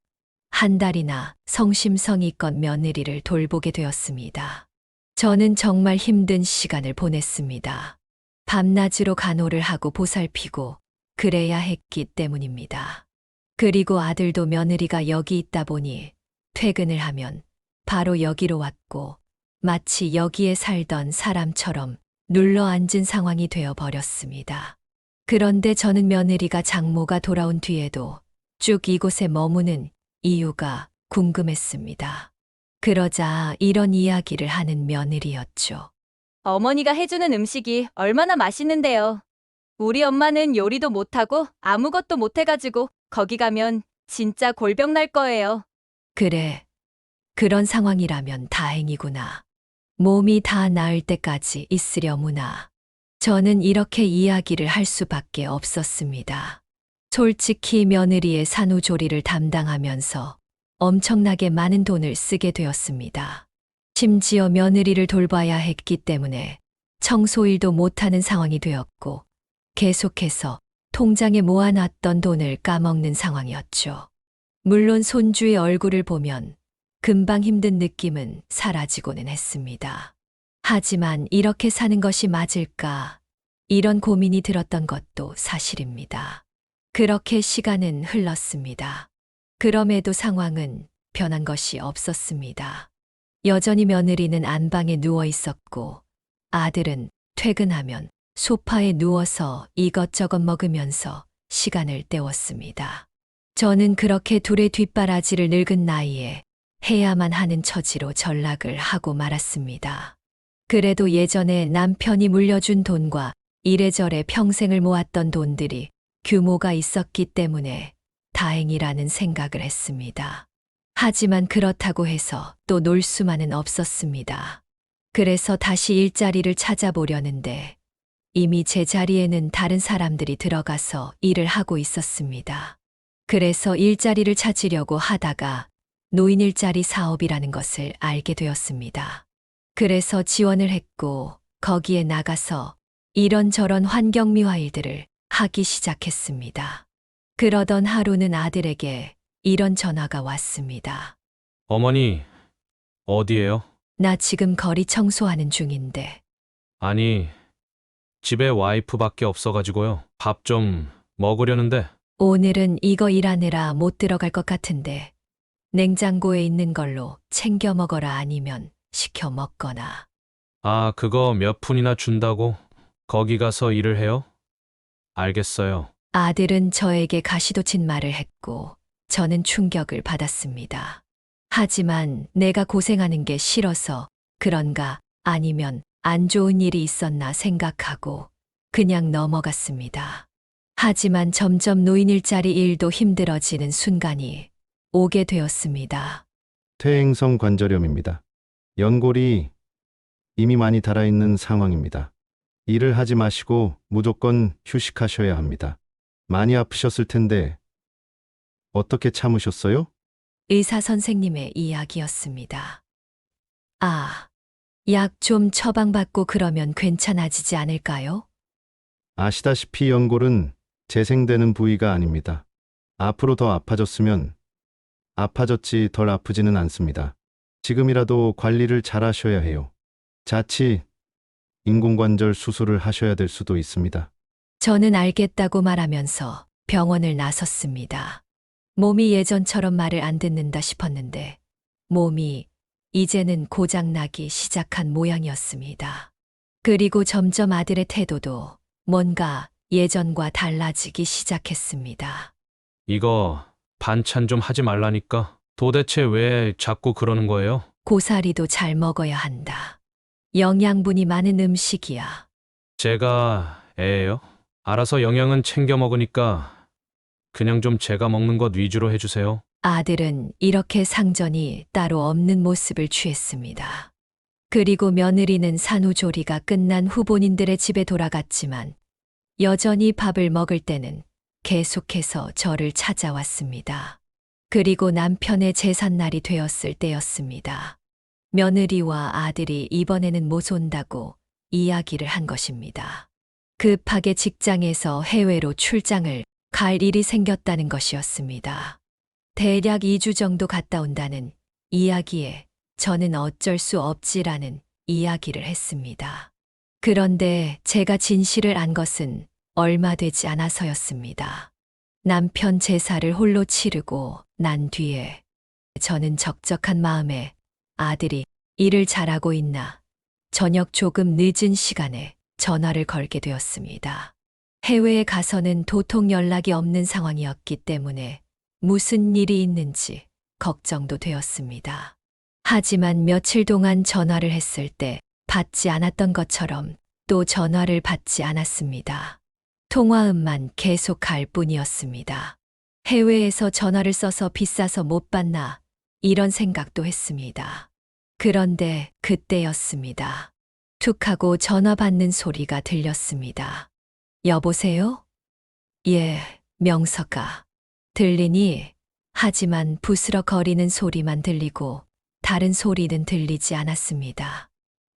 한 달이나 성심성의껏 며느리를 돌보게 되었습니다. 저는 정말 힘든 시간을 보냈습니다. 밤낮으로 간호를 하고 보살피고 그래야 했기 때문입니다. 그리고 아들도 며느리가 여기 있다 보니 퇴근을 하면 바로 여기로 왔고 마치 여기에 살던 사람처럼 눌러앉은 상황이 되어 버렸습니다. 그런데 저는 며느리가 장모가 돌아온 뒤에도 쭉 이곳에 머무는 이유가 궁금했습니다. 그러자 이런 이야기를 하는 며느리였죠. 어머니가 해주는 음식이 얼마나 맛있는데요. 우리 엄마는 요리도 못하고 아무것도 못해가지고 거기 가면 진짜 골병 날 거예요. 그래, 그런 상황이라면 다행이구나. 몸이 다 나을 때까지 있으려무나. 저는 이렇게 이야기를 할 수밖에 없었습니다. 솔직히 며느리의 산후조리를 담당하면서 엄청나게 많은 돈을 쓰게 되었습니다. 심지어 며느리를 돌봐야 했기 때문에 청소일도 못하는 상황이 되었고 계속해서 통장에 모아놨던 돈을 까먹는 상황이었죠. 물론 손주의 얼굴을 보면 금방 힘든 느낌은 사라지고는 했습니다. 하지만 이렇게 사는 것이 맞을까? 이런 고민이 들었던 것도 사실입니다. 그렇게 시간은 흘렀습니다. 그럼에도 상황은 변한 것이 없었습니다. 여전히 며느리는 안방에 누워 있었고 아들은 퇴근하면 소파에 누워서 이것저것 먹으면서 시간을 때웠습니다. 저는 그렇게 둘의 뒷바라지를 늙은 나이에 해야만 하는 처지로 전락을 하고 말았습니다. 그래도 예전에 남편이 물려준 돈과 이래저래 평생을 모았던 돈들이 규모가 있었기 때문에 다행이라는 생각을 했습니다. 하지만 그렇다고 해서 또 놀 수만은 없었습니다. 그래서 다시 일자리를 찾아보려는데 이미 제 자리에는 다른 사람들이 들어가서 일을 하고 있었습니다. 그래서 일자리를 찾으려고 하다가 노인 일자리 사업이라는 것을 알게 되었습니다. 그래서 지원을 했고 거기에 나가서 이런저런 환경미화 일들을 하기 시작했습니다. 그러던 하루는 아들에게 이런 전화가 왔습니다. 어머니, 어디에요? 나 지금 거리 청소하는 중인데. 아니, 집에 와이프밖에 없어가지고요. 밥 좀 먹으려는데. 오늘은 이거 일하느라 못 들어갈 것 같은데 냉장고에 있는 걸로 챙겨 먹어라 아니면 시켜 먹거나. 아, 그거 몇 푼이나 준다고? 거기 가서 일을 해요? 알겠어요. 아들은 저에게 가시돋친 말을 했고 저는 충격을 받았습니다. 하지만 내가 고생하는 게 싫어서 그런가 아니면 안 좋은 일이 있었나 생각하고 그냥 넘어갔습니다. 하지만 점점 노인 일자리 일도 힘들어지는 순간이 오게 되었습니다. 퇴행성 관절염입니다. 연골이 이미 많이 닳아있는 상황입니다. 일을 하지 마시고 무조건 휴식하셔야 합니다. 많이 아프셨을 텐데 어떻게 참으셨어요? 의사 선생님의 이야기였습니다. 아, 약 좀 처방받고 그러면 괜찮아지지 않을까요? 아시다시피 연골은 재생되는 부위가 아닙니다. 앞으로 더 아파졌으면 아파졌지 덜 아프지는 않습니다. 지금이라도 관리를 잘 하셔야 해요. 자칫 인공관절 수술을 하셔야 될 수도 있습니다. 저는 알겠다고 말하면서 병원을 나섰습니다. 몸이 예전처럼 말을 안 듣는다 싶었는데 몸이 이제는 고장나기 시작한 모양이었습니다. 그리고 점점 아들의 태도도 뭔가 예전과 달라지기 시작했습니다. 이거 반찬 좀 하지 말라니까. 도대체 왜 자꾸 그러는 거예요? 고사리도 잘 먹어야 한다. 영양분이 많은 음식이야. 제가 애예요? 알아서 영양은 챙겨 먹으니까 그냥 좀 제가 먹는 것 위주로 해주세요. 아들은 이렇게 상전이 따로 없는 모습을 취했습니다. 그리고 며느리는 산후조리가 끝난 후 본인들의 집에 돌아갔지만 여전히 밥을 먹을 때는 계속해서 저를 찾아왔습니다. 그리고 남편의 제삿날이 되었을 때였습니다. 며느리와 아들이 이번에는 못 온다고 이야기를 한 것입니다. 급하게 직장에서 해외로 출장을 갈 일이 생겼다는 것이었습니다. 대략 2주 정도 갔다 온다는 이야기에 저는 어쩔 수 없지라는 이야기를 했습니다. 그런데 제가 진실을 안 것은 얼마 되지 않아서였습니다. 남편 제사를 홀로 치르고 난 뒤에 저는 적적한 마음에 아들이 일을 잘하고 있나 저녁 조금 늦은 시간에 전화를 걸게 되었습니다. 해외에 가서는 도통 연락이 없는 상황이었기 때문에 무슨 일이 있는지 걱정도 되었습니다. 하지만 며칠 동안 전화를 했을 때 받지 않았던 것처럼 또 전화를 받지 않았습니다. 통화음만 계속 갈 뿐이었습니다. 해외에서 전화를 써서 비싸서 못 받나 이런 생각도 했습니다. 그런데 그때였습니다. 툭 하고 전화 받는 소리가 들렸습니다. 여보세요? 예, 명서가. 들리니? 하지만 부스럭거리는 소리만 들리고 다른 소리는 들리지 않았습니다.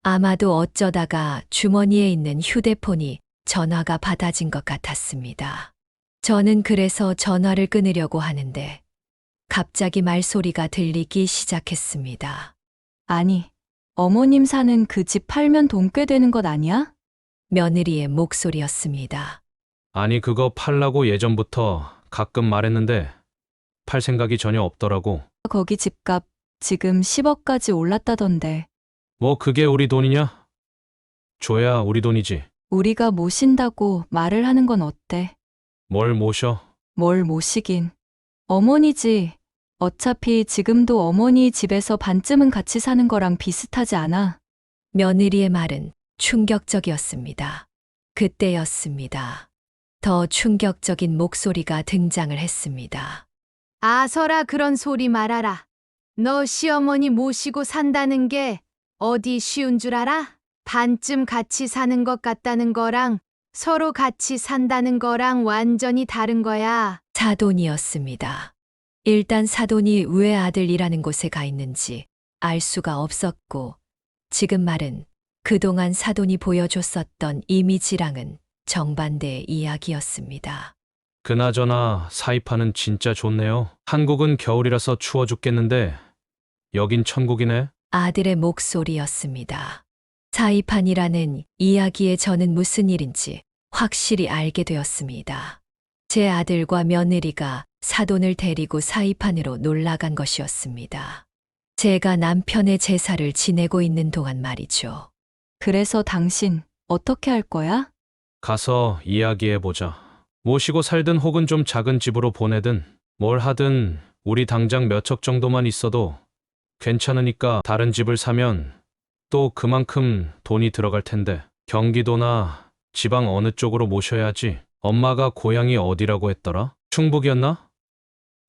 아마도 어쩌다가 주머니에 있는 휴대폰이 전화가 받아진 것 같았습니다. 저는 그래서 전화를 끊으려고 하는데 갑자기 말소리가 들리기 시작했습니다. 아니, 어머님 사는 그 집 팔면 돈 꽤 되는 것 아니야? 며느리의 목소리였습니다. 아니, 그거 팔라고 예전부터 가끔 말했는데 팔 생각이 전혀 없더라고. 거기 집값 지금 10억까지 올랐다던데. 뭐 그게 우리 돈이냐? 줘야 우리 돈이지. 우리가 모신다고 말을 하는 건 어때? 뭘 모셔? 뭘 모시긴. 어머니지. 어차피 지금도 어머니 집에서 반쯤은 같이 사는 거랑 비슷하지 않아? 며느리의 말은 충격적이었습니다. 그때였습니다. 더 충격적인 목소리가 등장을 했습니다. 아서라 그런 소리 말아라. 너 시어머니 모시고 산다는 게 어디 쉬운 줄 알아? 반쯤 같이 사는 것 같다는 거랑 서로 같이 산다는 거랑 완전히 다른 거야. 사돈이었습니다. 일단 사돈이 왜 아들이라는 곳에 가 있는지 알 수가 없었고 지금 말은 그동안 사돈이 보여줬었던 이미지랑은 정반대의 이야기였습니다. 그나저나 사이판은 진짜 좋네요. 한국은 겨울이라서 추워 죽겠는데 여긴 천국이네. 아들의 목소리였습니다. 사이판이라는 이야기에 저는 무슨 일인지 확실히 알게 되었습니다. 제 아들과 며느리가 사돈을 데리고 사이판으로 놀러간 것이었습니다. 제가 남편의 제사를 지내고 있는 동안 말이죠. 그래서 당신 어떻게 할 거야? 가서 이야기해보자. 모시고 살든 혹은 좀 작은 집으로 보내든 뭘 하든 우리 당장 몇 척 정도만 있어도 괜찮으니까 다른 집을 사면 또 그만큼 돈이 들어갈 텐데 경기도나 지방 어느 쪽으로 모셔야지. 엄마가 고향이 어디라고 했더라? 충북이었나?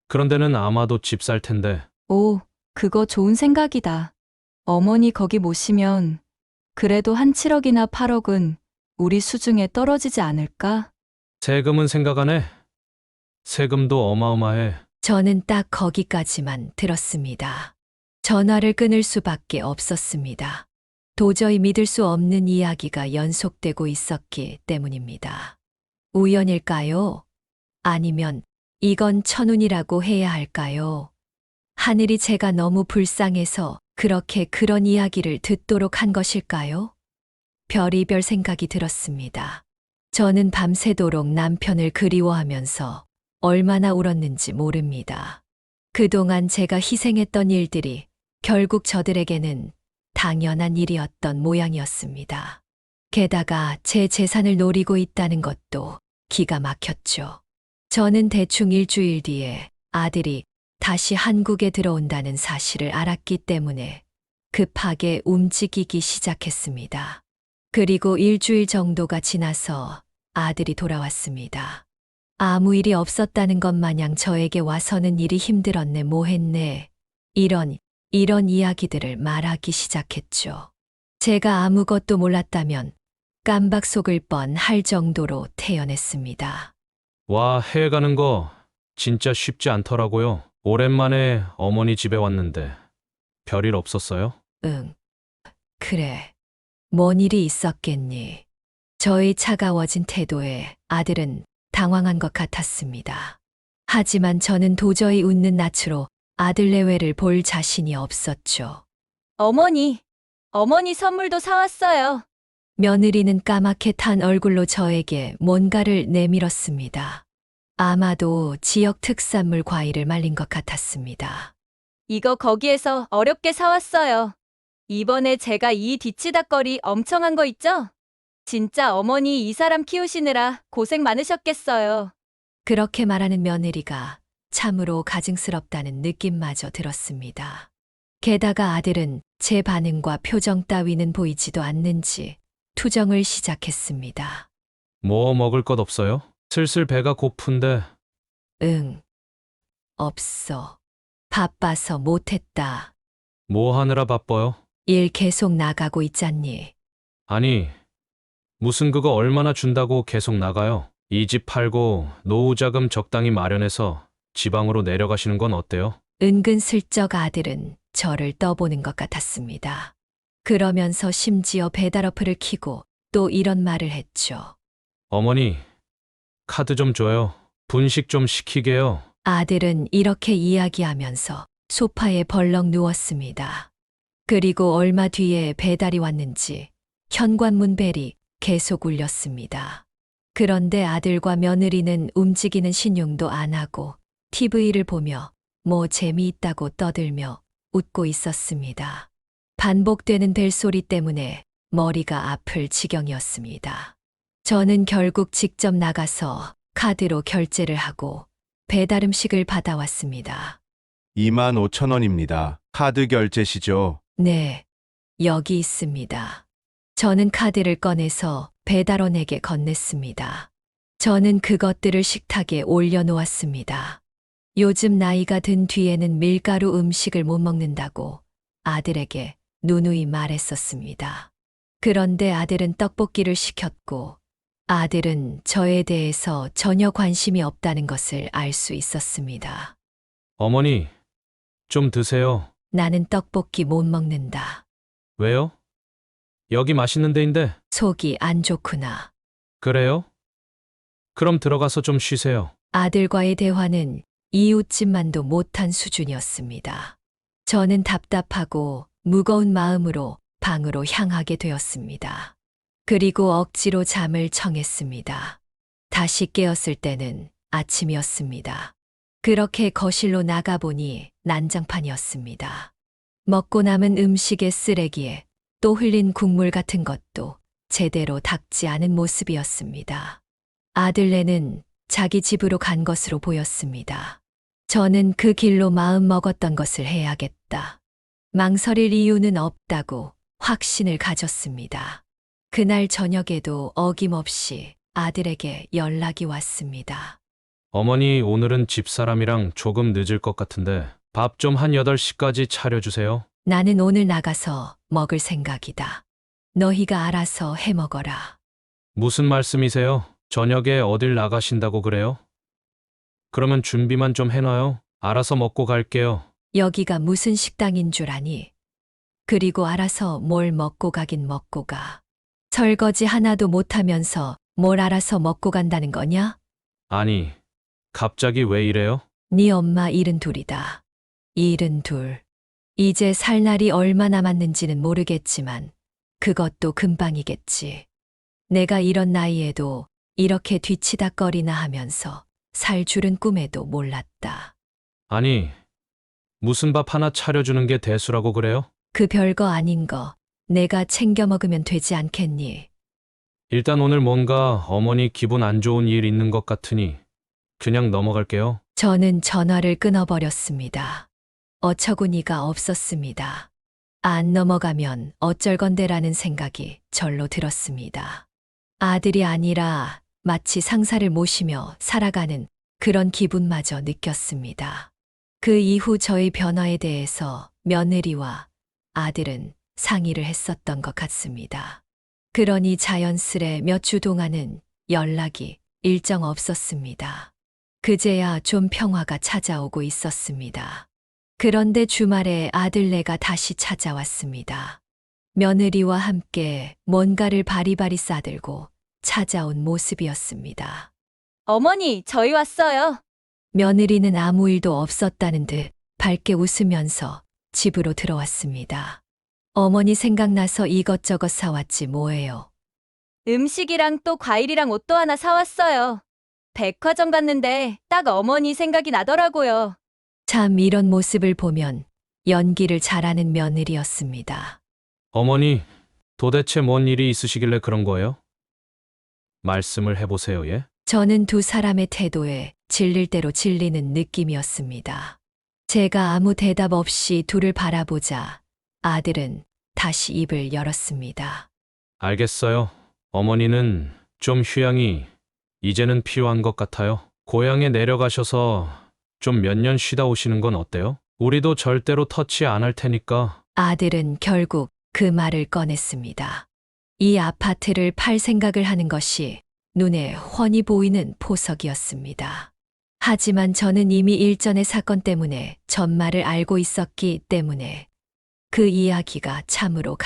그런 데는 아마도 집 살 텐데. 오, 그거 좋은 생각이다. 어머니 거기 모시면 그래도 한 7억이나 8억은 우리 수중에 떨어지지 않을까? 세금은 생각 안 해? 세금도 어마어마해. 저는 딱 거기까지만 들었습니다. 전화를 끊을 수밖에 없었습니다. 도저히 믿을 수 없는 이야기가 연속되고 있었기 때문입니다. 우연일까요? 아니면 이건 천운이라고 해야 할까요? 하늘이 제가 너무 불쌍해서 그렇게 그런 이야기를 듣도록 한 것일까요? 별의별 생각이 들었습니다. 저는 밤새도록 남편을 그리워하면서 얼마나 울었는지 모릅니다. 그동안 제가 희생했던 일들이 결국 저들에게는 당연한 일이었던 모양이었습니다. 게다가 제 재산을 노리고 있다는 것도 기가 막혔죠. 저는 대충 일주일 뒤에 아들이 다시 한국에 들어온다는 사실을 알았기 때문에 급하게 움직이기 시작했습니다. 그리고 일주일 정도가 지나서 아들이 돌아왔습니다. 아무 일이 없었다는 것 마냥 저에게 와서는 일이 힘들었네 뭐했네 이런 이야기들을 말하기 시작했죠. 제가 아무것도 몰랐다면 깜박 속을 뻔할 정도로 태연했습니다. 와, 해외 가는 거 진짜 쉽지 않더라고요. 오랜만에 어머니 집에 왔는데 별일 없었어요? 응. 그래. 뭔 일이 있었겠니? 저의 차가워진 태도에 아들은 당황한 것 같았습니다. 하지만 저는 도저히 웃는 낯으로 아들 내외를 볼 자신이 없었죠. 어머니 선물도 사왔어요. 며느리는 까맣게 탄 얼굴로 저에게 뭔가를 내밀었습니다. 아마도 지역 특산물 과일을 말린 것 같았습니다. 이거 거기에서 어렵게 사왔어요. 이번에 제가 이 뒤치다거리 엄청 한 거 있죠? 진짜 어머니 이 사람 키우시느라 고생 많으셨겠어요. 그렇게 말하는 며느리가 참으로 가증스럽다는 느낌마저 들었습니다. 게다가 아들은 제 반응과 표정 따위는 보이지도 않는지 투정을 시작했습니다. 뭐 먹을 것 없어요? 슬슬 배가 고픈데. 응. 없어. 바빠서 못했다. 뭐 하느라 바빠요? 일 계속 나가고 있잖니. 아니, 무슨 그거 얼마나 준다고 계속 나가요? 이 집 팔고 노후 자금 적당히 마련해서 지방으로 내려가시는 건 어때요? 은근슬쩍 아들은 저를 떠보는 것 같았습니다. 그러면서 심지어 배달 어플을 켜고 또 이런 말을 했죠. 어머니, 카드 좀 줘요. 분식 좀 시키게요. 아들은 이렇게 이야기하면서 소파에 벌렁 누웠습니다. 그리고 얼마 뒤에 배달이 왔는지 현관문 벨이 계속 울렸습니다. 그런데 아들과 며느리는 움직이는 신용도 안 하고 TV를 보며 뭐 재미있다고 떠들며 웃고 있었습니다. 반복되는 벨소리 때문에 머리가 아플 지경이었습니다. 저는 결국 직접 나가서 카드로 결제를 하고 배달 음식을 받아왔습니다. 25,000원입니다. 카드 결제시죠? 네, 여기 있습니다. 저는 카드를 꺼내서 배달원에게 건넸습니다. 저는 그것들을 식탁에 올려놓았습니다. 요즘 나이가 든 뒤에는 밀가루 음식을 못 먹는다고 아들에게 누누이 말했었습니다. 그런데 아들은 떡볶이를 시켰고 아들은 저에 대해서 전혀 관심이 없다는 것을 알 수 있었습니다. 어머니, 좀 드세요. 나는 떡볶이 못 먹는다. 왜요? 여기 맛있는 데인데. 속이 안 좋구나. 그래요? 그럼 들어가서 좀 쉬세요. 아들과의 대화는 이웃집만도 못한 수준이었습니다. 저는 답답하고 무거운 마음으로 방으로 향하게 되었습니다. 그리고 억지로 잠을 청했습니다. 다시 깨었을 때는 아침이었습니다. 그렇게 거실로 나가보니 난장판이었습니다. 먹고 남은 음식의 쓰레기에 또 흘린 국물 같은 것도 제대로 닦지 않은 모습이었습니다. 아들네는 자기 집으로 간 것으로 보였습니다. 저는 그 길로 마음 먹었던 것을 해야겠다. 망설일 이유는 없다고 확신을 가졌습니다. 그날 저녁에도 어김없이 아들에게 연락이 왔습니다. 어머니, 오늘은 집사람이랑 조금 늦을 것 같은데 밥 좀 한 8시까지 차려주세요. 나는 오늘 나가서 먹을 생각이다. 너희가 알아서 해 먹어라. 무슨 말씀이세요? 저녁에 어딜 나가신다고 그래요? 그러면 준비만 좀 해놔요. 알아서 먹고 갈게요. 여기가 무슨 식당인 줄 아니? 그리고 알아서 뭘 먹고 가긴 먹고 가. 설거지 하나도 못하면서 뭘 알아서 먹고 간다는 거냐? 아니, 갑자기 왜 이래요? 네 엄마 72이다. 72. 이제 살 날이 얼마 남았는지는 모르겠지만 그것도 금방이겠지. 내가 이런 나이에도 이렇게 뒤치다꺼리나 하면서 살 줄은 꿈에도 몰랐다. 아니, 무슨 밥 하나 차려주는 게 대수라고 그래요? 그 별거 아닌 거 내가 챙겨 먹으면 되지 않겠니? 일단 오늘 뭔가 어머니 기분 안 좋은 일 있는 것 같으니 그냥 넘어갈게요. 저는 전화를 끊어버렸습니다. 어처구니가 없었습니다. 안 넘어가면 어쩔 건데라는 생각이 절로 들었습니다. 아들이 아니라 마치 상사를 모시며 살아가는 그런 기분마저 느꼈습니다. 그 이후 저의 변화에 대해서 며느리와 아들은 상의를 했었던 것 같습니다. 그러니 자연스레 몇 주 동안은 연락이 일정 없었습니다. 그제야 좀 평화가 찾아오고 있었습니다. 그런데 주말에 아들네가 다시 찾아왔습니다. 며느리와 함께 뭔가를 바리바리 싸들고 찾아온 모습이었습니다. 어머니, 저희 왔어요. 며느리는 아무 일도 없었다는 듯 밝게 웃으면서 집으로 들어왔습니다. 어머니 생각나서 이것저것 사왔지 뭐예요. 음식이랑 또 과일이랑 옷도 하나 사왔어요. 백화점 갔는데 딱 어머니 생각이 나더라고요. 참 이런 모습을 보면 연기를 잘하는 며느리였습니다. 어머니, 도대체 뭔 일이 있으시길래 그런 거예요? 말씀을 해보세요, 예? 저는 두 사람의 태도에 질릴 대로 질리는 느낌이었습니다. 제가 아무 대답 없이 둘을 바라보자 아들은 다시 입을 열었습니다. 알겠어요. 어머니는 좀 휴양이 이제는 필요한 것 같아요. 고향에 내려가셔서 좀 몇 년 쉬다 오시는 건 어때요? 우리도 절대로 터치 안 할 테니까. 아들은 결국 그 말을 꺼냈습니다. 이 아파트를 팔 생각을 하는 것이 눈에 훤히 보이는 포석이었습니다. 하지만 저는 이미 일전의 사건 때문에 전말을 알고 있었기 때문에 그 이야기가 참으로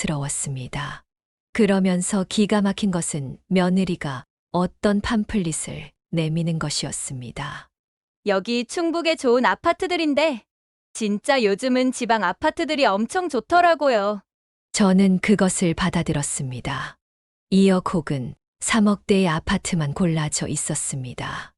가증스러웠습니다. 그러면서 기가 막힌 것은 며느리가 어떤 팜플릿을 내미는 것이었습니다. 여기 충북에 좋은 아파트들인데 진짜 요즘은 지방 아파트들이 엄청 좋더라고요. 저는 그것을 받아들었습니다. 2억 혹은 3억대의 아파트만 골라져 있었습니다.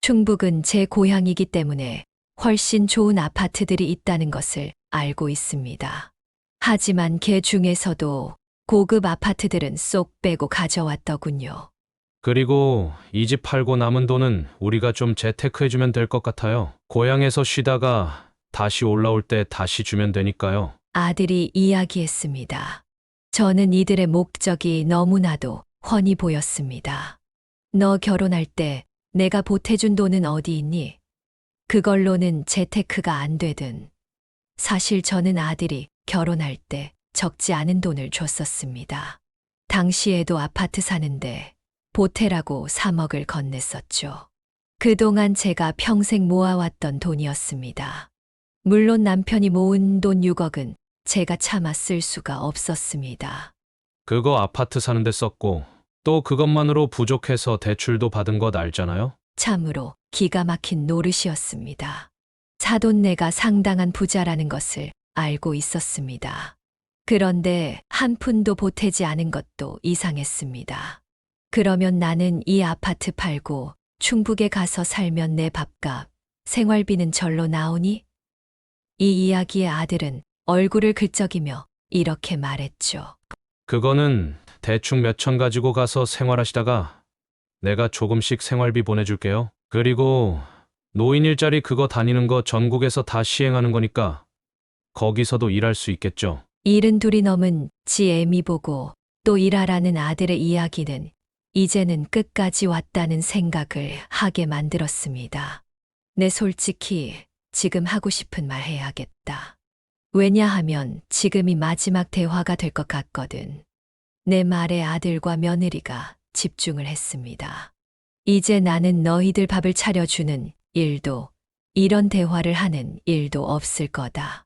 충북은 제 고향이기 때문에 훨씬 좋은 아파트들이 있다는 것을 알고 있습니다. 하지만 그 중에서도 고급 아파트들은 쏙 빼고 가져왔더군요. 그리고 이 집 팔고 남은 돈은 우리가 좀 재테크해주면 될 것 같아요. 고향에서 쉬다가 다시 올라올 때 다시 주면 되니까요. 아들이 이야기했습니다. 저는 이들의 목적이 너무나도 훤히 보였습니다. 너 결혼할 때 내가 보태준 돈은 어디 있니? 그걸로는 재테크가 안 되든. 사실 저는 아들이 결혼할 때 적지 않은 돈을 줬었습니다. 당시에도 아파트 사는데 보태라고 3억을 건넸었죠. 그동안 제가 평생 모아왔던 돈이었습니다. 물론 남편이 모은 돈 6억은 제가 차마 쓸 수가 없었습니다. 그거 아파트 사는데 썼고 또 그것만으로 부족해서 대출도 받은 것 알잖아요? 참으로 기가 막힌 노릇이었습니다. 사돈네가 상당한 부자라는 것을 알고 있었습니다. 그런데 한 푼도 보태지 않은 것도 이상했습니다. 그러면 나는 이 아파트 팔고 충북에 가서 살면 내 밥값, 생활비는 절로 나오니? 이 이야기의 아들은 얼굴을 긁적이며 이렇게 말했죠. 그거는 대충 몇천 가지고 가서 생활하시다가 내가 조금씩 생활비 보내줄게요. 그리고 노인 일자리 그거 다니는 거 전국에서 다 시행하는 거니까 거기서도 일할 수 있겠죠. 72이 넘은 지 애미 보고 또 일하라는 아들의 이야기는 이제는 끝까지 왔다는 생각을 하게 만들었습니다. 내 솔직히 지금 하고 싶은 말 해야겠다. 왜냐하면 지금이 마지막 대화가 될 것 같거든. 내 말에 아들과 며느리가 집중을 했습니다. 이제 나는 너희들 밥을 차려주는 일도 이런 대화를 하는 일도 없을 거다.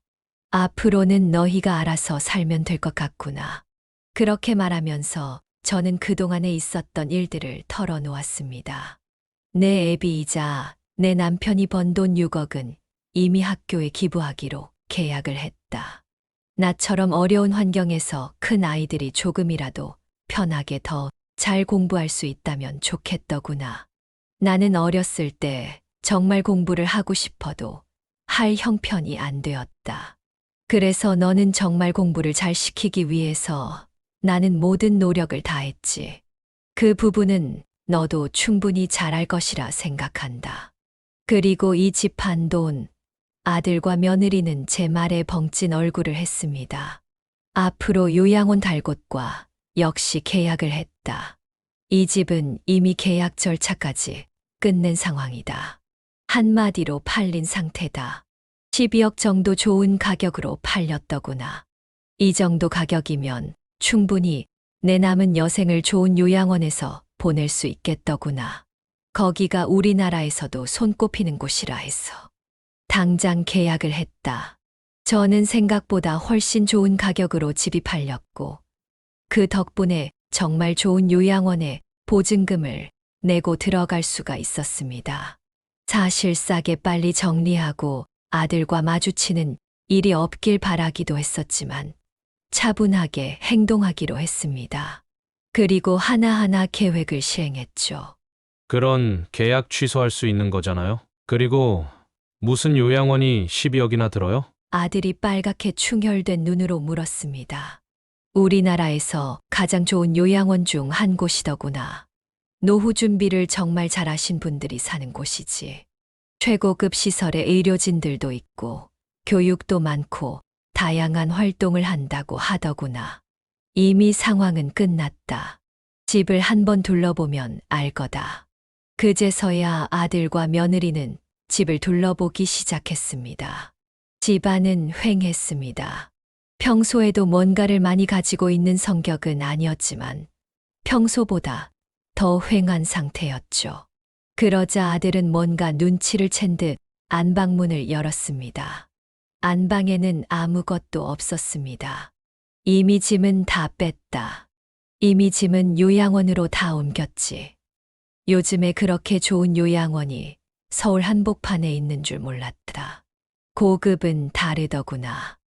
앞으로는 너희가 알아서 살면 될 것 같구나. 그렇게 말하면서 저는 그동안에 있었던 일들을 털어놓았습니다. 내 애비이자 내 남편이 번 돈 6억은 이미 학교에 기부하기로 계약을 했다. 나처럼 어려운 환경에서 큰 아이들이 조금이라도 편하게 더 잘 공부할 수 있다면 좋겠더구나. 나는 어렸을 때 정말 공부를 하고 싶어도 할 형편이 안 되었다. 그래서 너는 정말 공부를 잘 시키기 위해서 나는 모든 노력을 다했지. 그 부분은 너도 충분히 잘할 것이라 생각한다. 그리고 이 집 한 돈, 아들과 며느리는 제 말에 벙찐 얼굴을 했습니다. 앞으로 요양원 달 곳과 역시 계약을 했다. 이 집은 이미 계약 절차까지 끝낸 상황이다. 한마디로 팔린 상태다. 12억 정도 좋은 가격으로 팔렸더구나. 이 정도 가격이면 충분히 내 남은 여생을 좋은 요양원에서 보낼 수 있겠더구나. 거기가 우리나라에서도 손꼽히는 곳이라 해서 당장 계약을 했다. 저는 생각보다 훨씬 좋은 가격으로 집이 팔렸고 그 덕분에 정말 좋은 요양원에 보증금을 내고 들어갈 수가 있었습니다. 사실 싸게 빨리 정리하고 아들과 마주치는 일이 없길 바라기도 했었지만 차분하게 행동하기로 했습니다. 그리고 하나하나 계획을 시행했죠. 그런 계약 취소할 수 있는 거잖아요. 그리고 무슨 요양원이 12억이나 들어요? 아들이 빨갛게 충혈된 눈으로 물었습니다. 우리나라에서 가장 좋은 요양원 중 한 곳이더구나. 노후 준비를 정말 잘하신 분들이 사는 곳이지. 최고급 시설에 의료진들도 있고 교육도 많고 다양한 활동을 한다고 하더구나. 이미 상황은 끝났다. 집을 한번 둘러보면 알 거다. 그제서야 아들과 며느리는 집을 둘러보기 시작했습니다. 집안은 휑했습니다. 평소에도 뭔가를 많이 가지고 있는 성격은 아니었지만 평소보다 더 휑한 상태였죠. 그러자 아들은 뭔가 눈치를 챈 듯 안방문을 열었습니다. 안방에는 아무것도 없었습니다. 이미 짐은 다 뺐다. 이미 짐은 요양원으로 다 옮겼지. 요즘에 그렇게 좋은 요양원이 서울 한복판에 있는 줄 몰랐다. 고급은 다르더구나.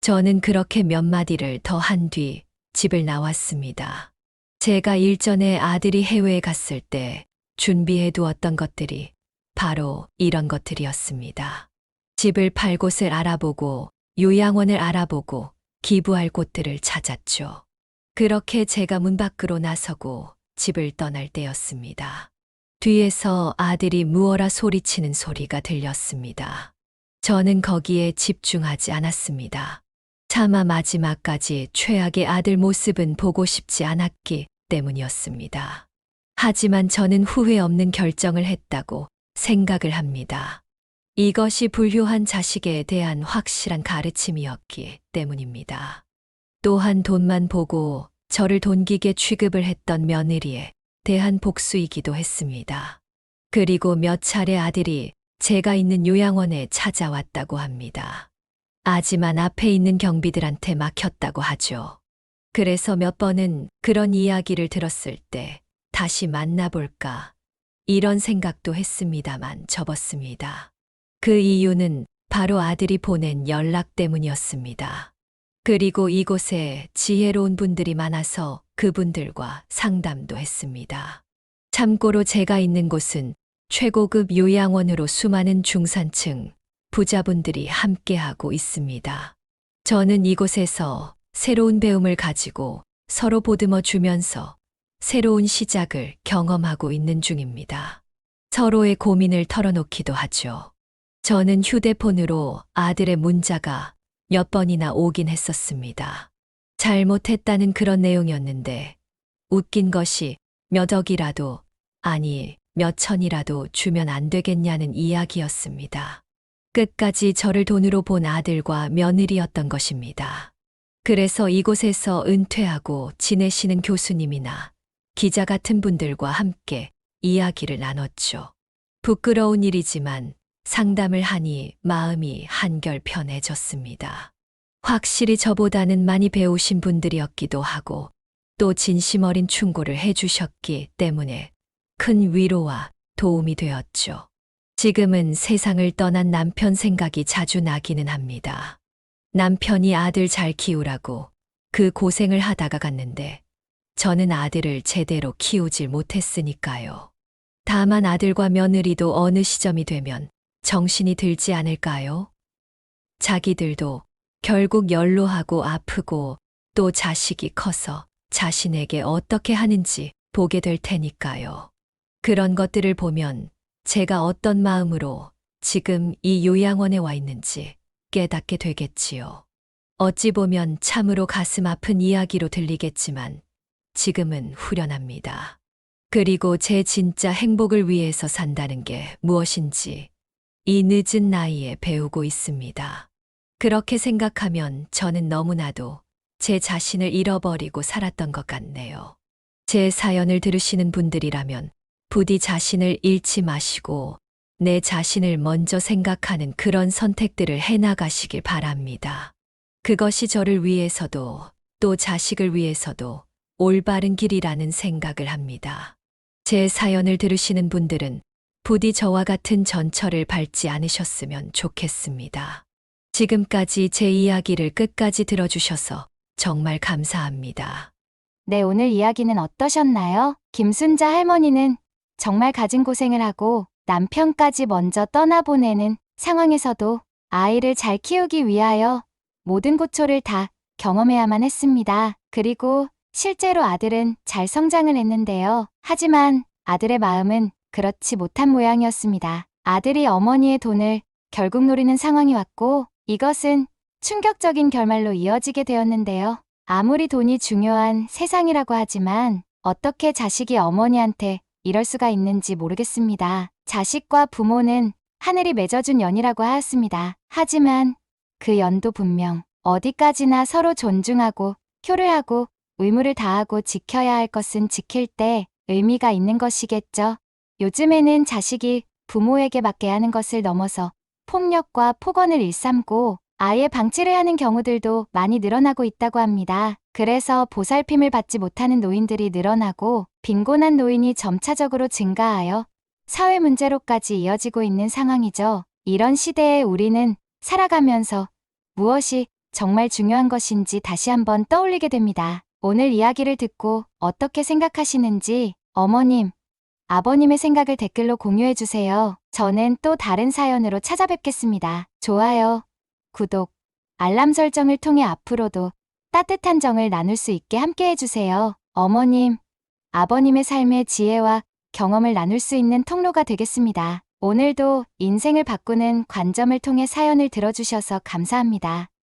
저는 그렇게 몇 마디를 더 한 뒤 집을 나왔습니다. 제가 일전에 아들이 해외에 갔을 때 준비해 두었던 것들이 바로 이런 것들이었습니다. 집을 팔 곳을 알아보고 요양원을 알아보고 기부할 곳들을 찾았죠. 그렇게 제가 문 밖으로 나서고 집을 떠날 때였습니다. 뒤에서 아들이 무어라 소리치는 소리가 들렸습니다. 저는 거기에 집중하지 않았습니다. 차마 마지막까지 최악의 아들 모습은 보고 싶지 않았기 때문이었습니다. 하지만 저는 후회 없는 결정을 했다고 생각을 합니다. 이것이 불효한 자식에 대한 확실한 가르침이었기 때문입니다. 또한 돈만 보고 저를 돈기게 취급을 했던 며느리에 대한 복수이기도 했습니다. 그리고 몇 차례 아들이 제가 있는 요양원에 찾아왔다고 합니다. 하지만 앞에 있는 경비들한테 막혔다고 하죠. 그래서 몇 번은 그런 이야기를 들었을 때 다시 만나볼까 이런 생각도 했습니다만 접었습니다. 그 이유는 바로 아들이 보낸 연락 때문이었습니다. 그리고 이곳에 지혜로운 분들이 많아서 그분들과 상담도 했습니다. 참고로 제가 있는 곳은 최고급 요양원으로 수많은 중산층 부자분들이 함께하고 있습니다. 저는 이곳에서 새로운 배움을 가지고 서로 보듬어 주면서 새로운 시작을 경험하고 있는 중입니다. 서로의 고민을 털어놓기도 하죠. 저는 휴대폰으로 아들의 문자가 몇 번이나 오긴 했었습니다. 잘못했다는 그런 내용이었는데 웃긴 것이 몇 억이라도 아니 몇 천이라도 주면 안 되겠냐는 이야기였습니다. 끝까지 저를 돈으로 본 아들과 며느리였던 것입니다. 그래서 이곳에서 은퇴하고 지내시는 교수님이나 기자 같은 분들과 함께 이야기를 나눴죠. 부끄러운 일이지만 상담을 하니 마음이 한결 편해졌습니다. 확실히 저보다는 많이 배우신 분들이었기도 하고 또 진심 어린 충고를 해주셨기 때문에 큰 위로와 도움이 되었죠. 지금은 세상을 떠난 남편 생각이 자주 나기는 합니다. 남편이 아들 잘 키우라고 그 고생을 하다가 갔는데 저는 아들을 제대로 키우질 못했으니까요. 다만 아들과 며느리도 어느 시점이 되면 정신이 들지 않을까요? 자기들도 결국 연로하고 아프고 또 자식이 커서 자신에게 어떻게 하는지 보게 될 테니까요. 그런 것들을 보면 제가 어떤 마음으로 지금 이 요양원에 와 있는지 깨닫게 되겠지요. 어찌 보면 참으로 가슴 아픈 이야기로 들리겠지만 지금은 후련합니다. 그리고 제 진짜 행복을 위해서 산다는 게 무엇인지 이 늦은 나이에 배우고 있습니다. 그렇게 생각하면 저는 너무나도 제 자신을 잃어버리고 살았던 것 같네요. 제 사연을 들으시는 분들이라면 부디 자신을 잃지 마시고 내 자신을 먼저 생각하는 그런 선택들을 해나가시길 바랍니다. 그것이 저를 위해서도 또 자식을 위해서도 올바른 길이라는 생각을 합니다. 제 사연을 들으시는 분들은 부디 저와 같은 전철을 밟지 않으셨으면 좋겠습니다. 지금까지 제 이야기를 끝까지 들어주셔서 정말 감사합니다. 네, 오늘 이야기는 어떠셨나요? 김순자 할머니는 정말 가진 고생을 하고 남편까지 먼저 떠나보내는 상황에서도 아이를 잘 키우기 위하여 모든 고초를 다 경험해야만 했습니다. 그리고 실제로 아들은 잘 성장을 했는데요. 하지만 아들의 마음은 그렇지 못한 모양이었습니다. 아들이 어머니의 돈을 결국 노리는 상황이 왔고 이것은 충격적인 결말로 이어지게 되었는데요. 아무리 돈이 중요한 세상이라고 하지만 어떻게 자식이 어머니한테 이럴 수가 있는지 모르겠습니다. 자식과 부모는 하늘이 맺어준 연이라고 하였습니다. 하지만 그 연도 분명 어디까지나 서로 존중하고 효를하고 의무를 다하고 지켜야 할 것은 지킬 때 의미가 있는 것이겠죠. 요즘에는 자식이 부모에게 맡게 하는 것을 넘어서 폭력과 폭언을 일삼고 아예 방치를 하는 경우들도 많이 늘어나고 있다고 합니다. 그래서 보살핌을 받지 못하는 노인들이 늘어나고 빈곤한 노인이 점차적으로 증가하여 사회 문제로까지 이어지고 있는 상황이죠. 이런 시대에 우리는 살아가면서 무엇이 정말 중요한 것인지 다시 한번 떠올리게 됩니다. 오늘 이야기를 듣고 어떻게 생각하시는지 어머님, 아버님의 생각을 댓글로 공유해주세요. 저는 또 다른 사연으로 찾아뵙겠습니다. 좋아요, 구독, 알람 설정을 통해 앞으로도 따뜻한 정을 나눌 수 있게 함께 해주세요. 어머님, 아버님의 삶의 지혜와 경험을 나눌 수 있는 통로가 되겠습니다. 오늘도 인생을 바꾸는 관점을 통해 사연을 들어주셔서 감사합니다.